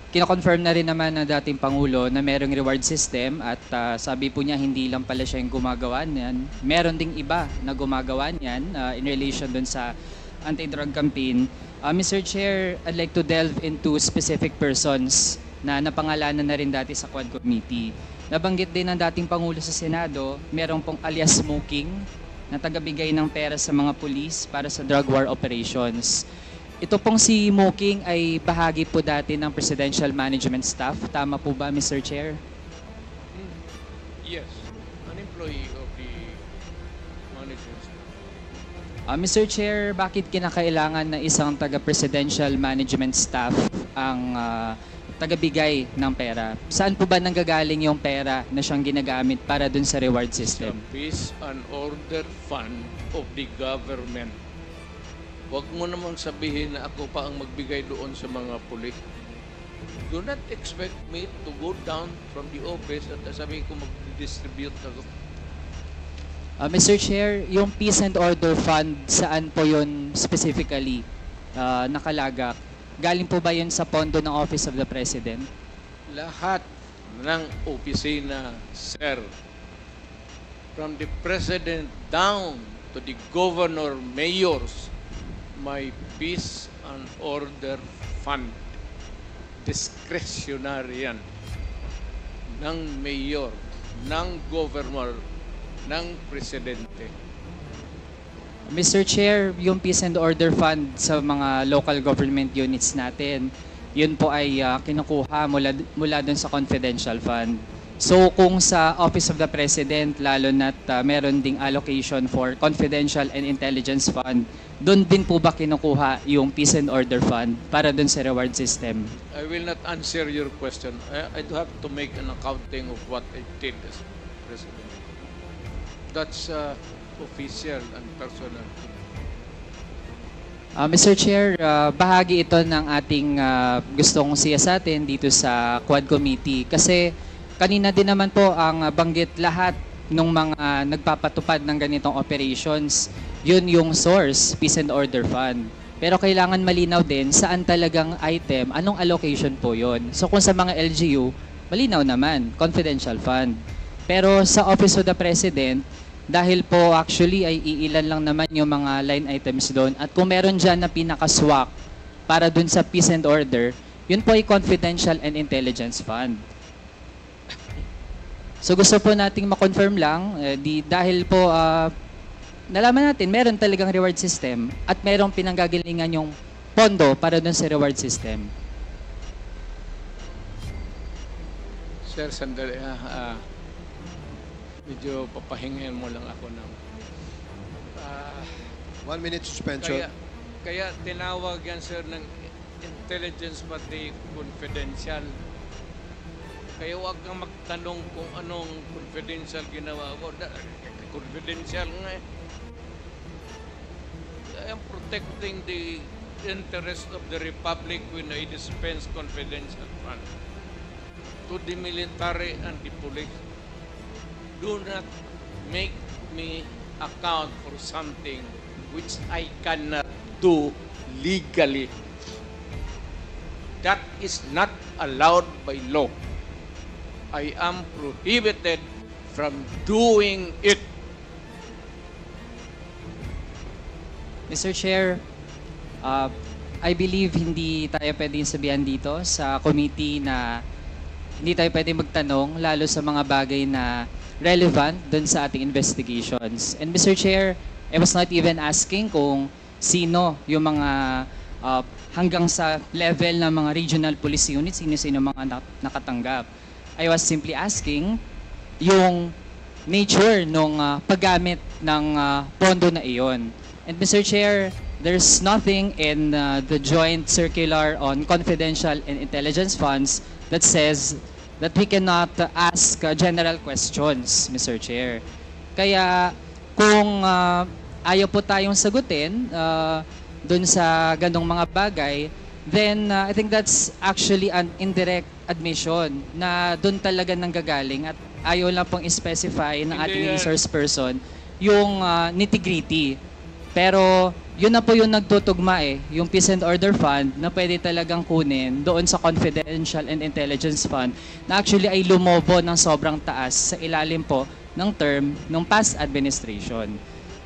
kino-confirm na rin naman ng dating Pangulo na merong reward system at sabi po niya hindi lang pala siya yung gumagawa niyan. Meron ding iba na gumagawa niyan in relation dun sa anti-drug campaign. Mr. Chair, I'd like to delve into specific persons na napangalanan na rin dati sa Quad Committee. Nabanggit din ng dating Pangulo sa Senado, merong pong alias Smoking na tagabigay ng pera sa mga pulis para sa drug war operations. Ito pong si Smoking ay bahagi po dati ng Presidential Management Staff. Tama po ba, Mr. Chair? Yes. An employee of the management. Mr. Chair, bakit kinakailangan na isang taga-Presidential Management Staff ang tagabigay ng pera? Saan po ba nanggagaling yung pera na siyang ginagamit para dun sa reward The system? Peace and Order Fund of the government. Huwag mo naman sabihin na ako pa ang magbigay doon sa mga pulis. Do not expect me to go down from the office at sabihin ko mag-distribute ako. Mr. Chair, yung Peace and Order Fund, saan po yun specifically nakalagak? Galing po ba yun sa pondo ng Office of the President? Lahat ng opisina, sir, from the President down to the Governor, Mayors, may Peace and Order Fund. Discretionary yan. Ng Mayor, ng Governor, ng Presidente. Mr. Chair, yung Peace and Order Fund sa mga local government units natin, yun po ay kinukuha mula dun sa confidential fund. So kung sa Office of the President, lalo na't meron ding allocation for confidential and intelligence fund, dun din po ba kinukuha yung Peace and Order Fund para dun sa reward system? I will not answer your question. I do have to make an accounting of what I did as President. That's official and personal. Mr. Chair, bahagi ito ng ating gustong siyasatin dito sa Quad Committee kasi kanina din naman po ang banggit lahat ng mga nagpapatupad ng ganitong operations. Yun yung source, Peace and Order Fund. Pero kailangan malinaw din saan talagang item, anong allocation po yun. So kung sa mga LGU, malinaw naman, confidential fund. Pero sa Office of the President, dahil po actually ay iilan lang naman yung mga line items doon. At kung meron dyan na pinakaswak para doon sa peace and order, yun po ay confidential and intelligence fund. So gusto po nating ma-confirm lang, dahil po nalaman natin meron talagang reward system at merong pinanggagalingan yung pondo para doon sa reward system. Sir, sandali. Medyo papahingin mo lang ako ng... 1 minute suspension. Kaya tinawag yan, sir, ng intelligence pati confidential. Kaya huwag kang magtanong kung anong confidential ginawa ko. Confidential nga eh. I am protecting the interest of the Republic when I dispense confidential fund to the military and the police. Do not make me account for something which I cannot do legally. That is not allowed by law. I am prohibited from doing it. Mr. Chair, I believe hindi tayo pwedeng sabihan dito sa committee na hindi tayo pwedeng magtanong lalo sa mga bagay na relevant dun sa ating investigations. And Mr. Chair, I was not even asking kung sino yung mga hanggang sa level ng mga regional police units, sino-sino mga nakatanggap. I was simply asking yung nature ng paggamit ng pondo na iyon. And Mr. Chair, there's nothing in the joint circular on confidential and intelligence funds that says that we cannot ask general questions, Mr. Chair. Kaya kung ayaw po tayong sagutin dun sa ganong mga bagay, then I think that's actually an indirect admission na dun talaga nanggagaling at ayaw lang pong specify ng ating resource person yung nitty-gritty. Pero yun na po yung nagtutugma yung Peace and Order Fund na pwede talagang kunin doon sa Confidential and Intelligence Fund na actually ay lumobo ng sobrang taas sa ilalim po ng term ng past administration.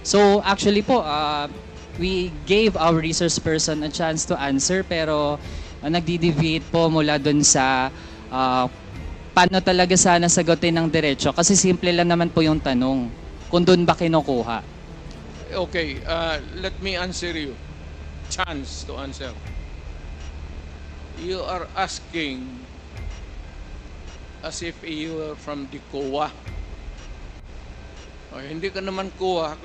So actually po, we gave our resource person a chance to answer pero nagdi-deviate po mula doon sa paano talaga sana sagutin ng diretso kasi simple lang naman po yung tanong kung doon ba kinukuha. Okay, let me answer you. Chance to answer. You are asking as if you were from the COA. Hindi ka naman COA,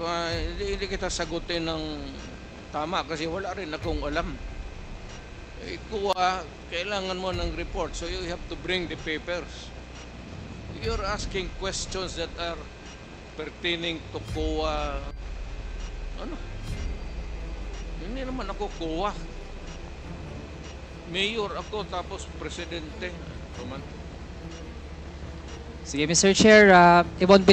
hindi kita sagutin ng tama kasi wala rin akong alam. COA, kailangan mo ng report, so you have to bring the papers. You're asking questions that are pertaining to COA. Ano? Hindi naman ako COA. Mayor ako tapos presidente. Sige, Mr. Chair, I won't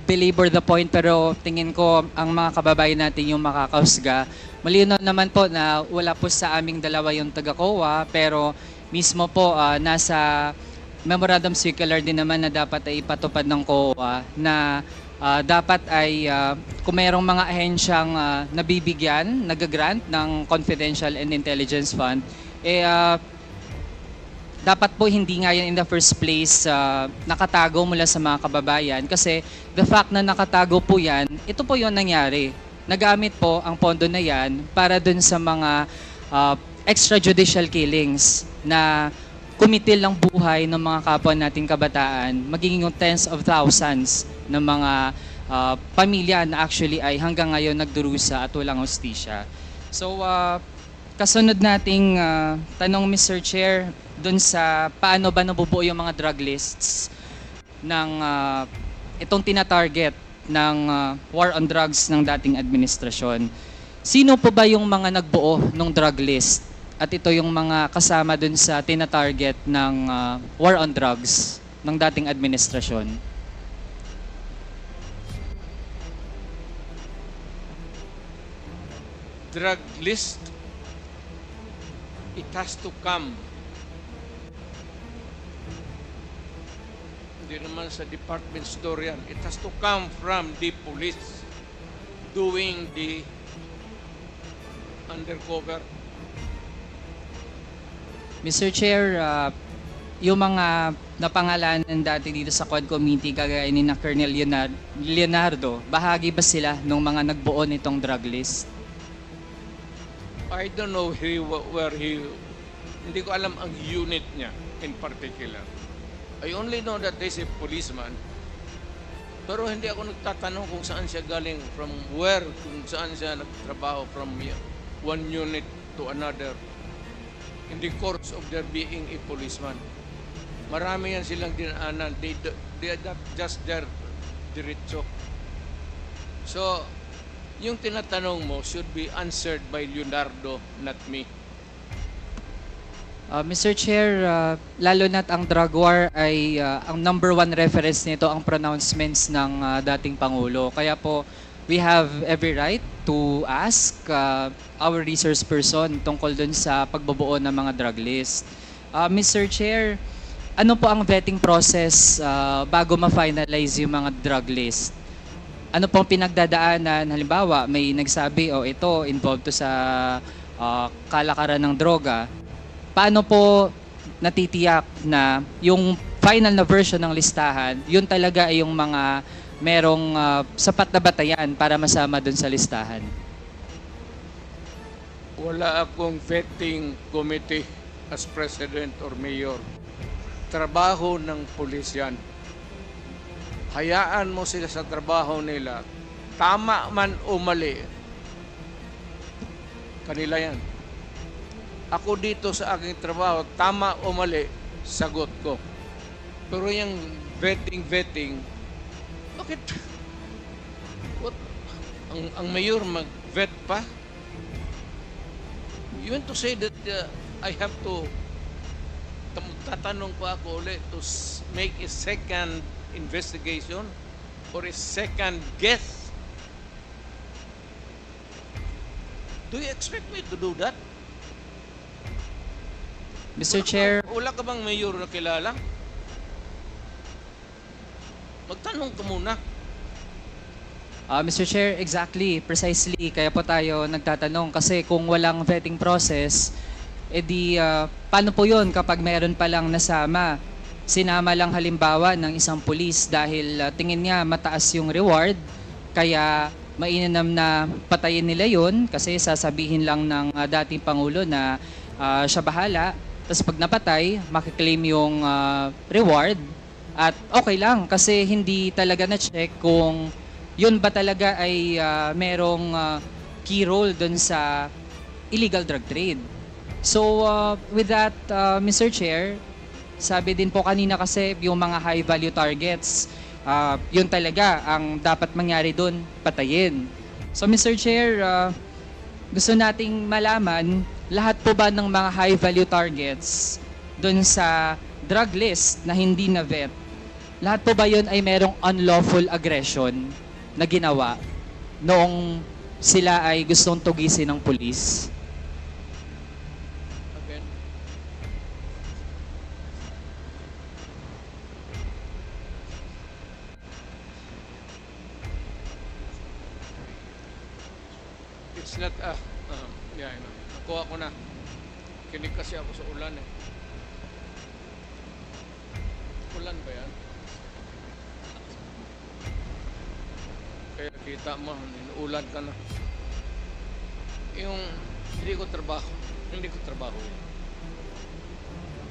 belabor the point pero tingin ko ang mga kababayan natin yung makakahusga. Malinaw naman po na wala po sa aming dalawa yung taga-COA pero mismo po nasa memorandum circular din naman na dapat ay ipatupad ng COA na dapat ay kung mayroong mga ahensyang nabibigyan, nag-grant ng Confidential and Intelligence Fund, dapat po hindi nga yan in the first place nakatago mula sa mga kababayan kasi the fact na nakatago po yan, ito po yung nangyari. Nagamit po ang pondo na yan para dun sa mga extrajudicial killings na kumitil ng buhay ng mga kapwa nating kabataan, magiging yung tens of thousands ng mga pamilya na actually ay hanggang ngayon nagdurusa at walang hustisya. So, kasunod nating tanong, Mr. Chair, dun sa paano ba nabubuo yung mga drug lists ng itong tina-target ng war on drugs ng dating administrasyon. Sino po ba yung mga nagbuo ng drug list? At ito yung mga kasama dun sa tina-target ng war on drugs ng dating administrasyon. Drug list, it has to come Hindi naman sa department store yan. It has to come from the police doing the undercover. Mr. Chair, yung mga napangalanan dati dito sa Quad Committee, kagaya ni na Colonel Leonardo, bahagi ba sila nung mga nagbuo nitong drug list? I don't know hindi ko alam ang unit niya in particular. I only know that there's a policeman. Pero hindi ako nagtatanong kung saan siya galing, from where, kung saan siya nagtrabaho from one unit to another in the course of their being a policeman. Marami yan silang dinaanan. They are not just there diretso. So, yung tinatanong mo should be answered by Leonardo, not me. Mr. Chair, lalo na't ang drug war ay ang number one reference nito ang pronouncements ng dating Pangulo. Kaya po, we have every right to ask our resource person tungkol dun sa pagbubuo ng mga drug list. Mr. Chair, ano po ang vetting process bago ma-finalize yung mga drug list? Ano pong pinagdadaanan? Halimbawa, may nagsabi, ito, involved to sa kalakaran ng droga. Paano po natitiyak na yung final na version ng listahan, yun talaga ay yung mga merong sapat na batayan para masama dun sa listahan? Wala akong vetting committee as president or mayor. Trabaho ng pulis yan. Hayaan mo sila sa trabaho nila. Tama man o mali, kanila yan. Ako dito sa aking trabaho, tama o mali, sagot ko. Pero yung vetting, bakit? What? Ang mayor mag-vet pa? You want to say that I have to, tatanong pa ako ulit to make a second investigation or a second guess? Do you expect me to do that? Mr. Chair, Wala ka bang mayor na kilala? Magtanong ka muna. Mr. Chair, exactly, precisely. Kaya po tayo nagtatanong kasi kung walang vetting process, paano po yun kapag meron palang nasama? Sinama lang halimbawa ng isang pulis dahil tingin niya mataas yung reward, kaya mainam na patayin nila yun kasi sasabihin lang ng dating Pangulo na siya bahala. Tapos pag napatay, makiklaim yung reward at okay lang kasi hindi talaga na-check kung yun ba talaga ay merong key role dun sa illegal drug trade. So with that, Mr. Chair, sabi din po kanina kasi yung mga high value targets, yun talaga ang dapat mangyari dun, patayin. So Mr. Chair, gusto nating malaman, lahat po ba ng mga high value targets dun sa drug list na hindi na vet, lahat po ba yun ay merong unlawful aggression na ginawa noong sila ay gustong tugisin ng pulis? Again. It's not, yeah, I know. Nakuha ko na. Kinig kasi ako sa ulan eh. Ulan ba yan? Kaya kita mo, ulan ka na. Yung hindi ko trabaho yun.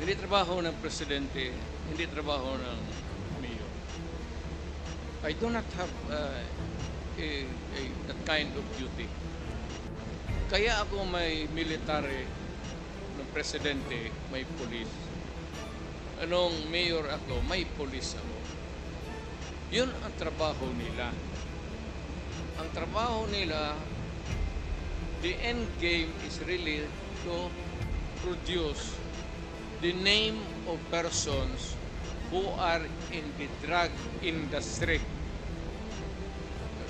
Hindi trabaho ng presidente, hindi trabaho ng mayor. I do not have that kind of duty. Kaya ako may military ng presidente, may police. Anong mayor ako, may police ako. Yun ang trabaho nila. Ang trabaho nila, the end game is really to produce the name of persons who are in the drug industry.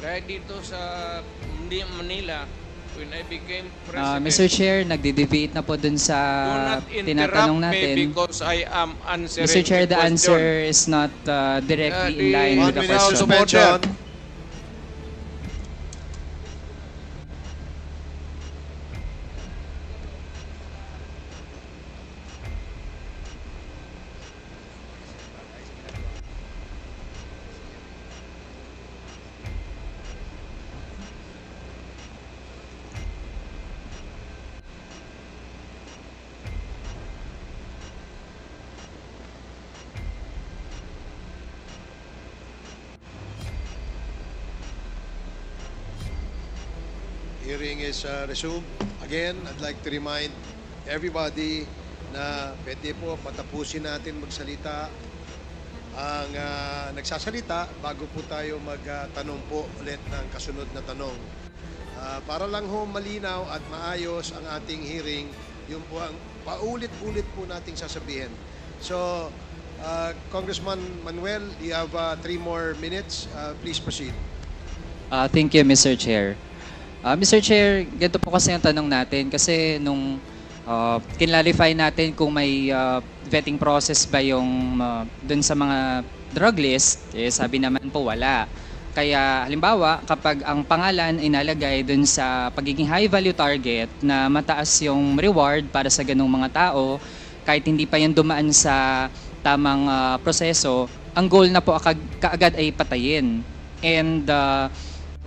Kaya dito sa Manila, when I became president. Mr. Chair, nagde-deviate na po dun sa Do not tinatanong interrupt me natin. because I am answering Mr. Chair, the the question. answer is not directly in the- line 1 with the minute question. suspension. Hearing is resumed. Again, I'd like to remind everybody na pwede po patapusin natin magsalita ang nagsasalita bago po tayo magtanong po ulit ng kasunod na tanong. Para lang ho malinaw at maayos ang ating hearing, yun po ang paulit-ulit po nating sasabihin. So, Congressman Manuel, you have 3 more minutes. Please proceed. Thank you, Mr. Chair. Mr. Chair, ganito po kasi ang tanong natin kasi nung kinlarify natin kung may vetting process ba yung dun sa mga drug list, eh, sabi naman po wala. Kaya halimbawa, kapag ang pangalan inalagay dun sa pagiging high value target na mataas yung reward para sa ganung mga tao, kahit hindi pa yan dumaan sa tamang proseso, ang goal na po kaagad ay patayin. And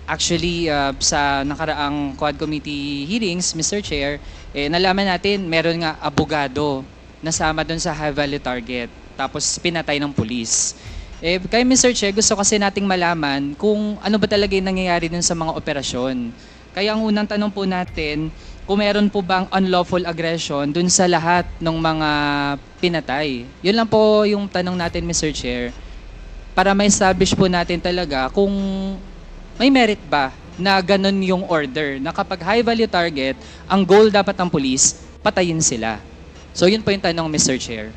actually, sa nakaraang Quad Committee hearings, Mr. Chair, nalaman natin meron nga abogado nasama doon sa high value target. Tapos pinatay ng pulis. Kaya Mr. Chair, gusto kasi nating malaman kung ano ba talaga yung nangyayari dun sa mga operasyon. Kaya ang unang tanong po natin, kung meron po bang unlawful aggression dun sa lahat ng mga pinatay. Yun lang po yung tanong natin, Mr. Chair, para ma-establish po natin talaga kung may merit ba na ganun yung order, na kapag high value target, ang goal dapat ng police, patayin sila. So yun po yung tanong, Mr. Chair.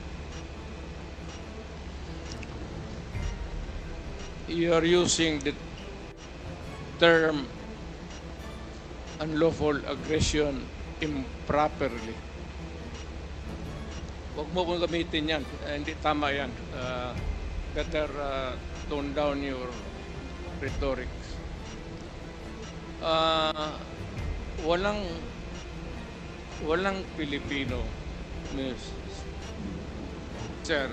You are using the term unlawful aggression improperly. Huwag mo kong gamitin yan. Hindi tama yan. Better tone down your rhetorics. Walang Pilipino, Miss Sir.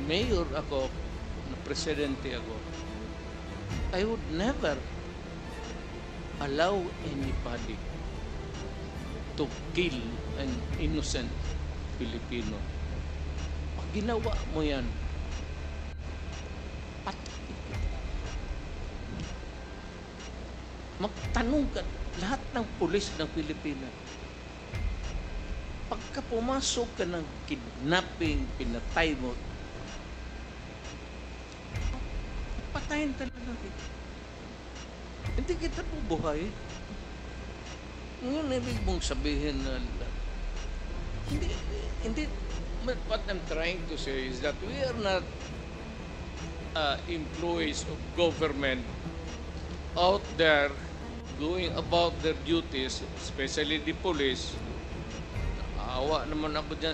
Mayor ako, na presidente ako, I would never allow anybody to kill an innocent Filipino. Pag ginawa mo yan, magtanong ka lahat ng pulis ng Pilipinas. Pagka pumasok ka ng kidnapping, pinatay mo, patayin talaga kita. Hindi kita bubuhay. Ngayon, ibig mong sabihin na hindi, what I'm trying to say is that we are not employees of government out there going about their duties, especially the police. Awa naman ako dyan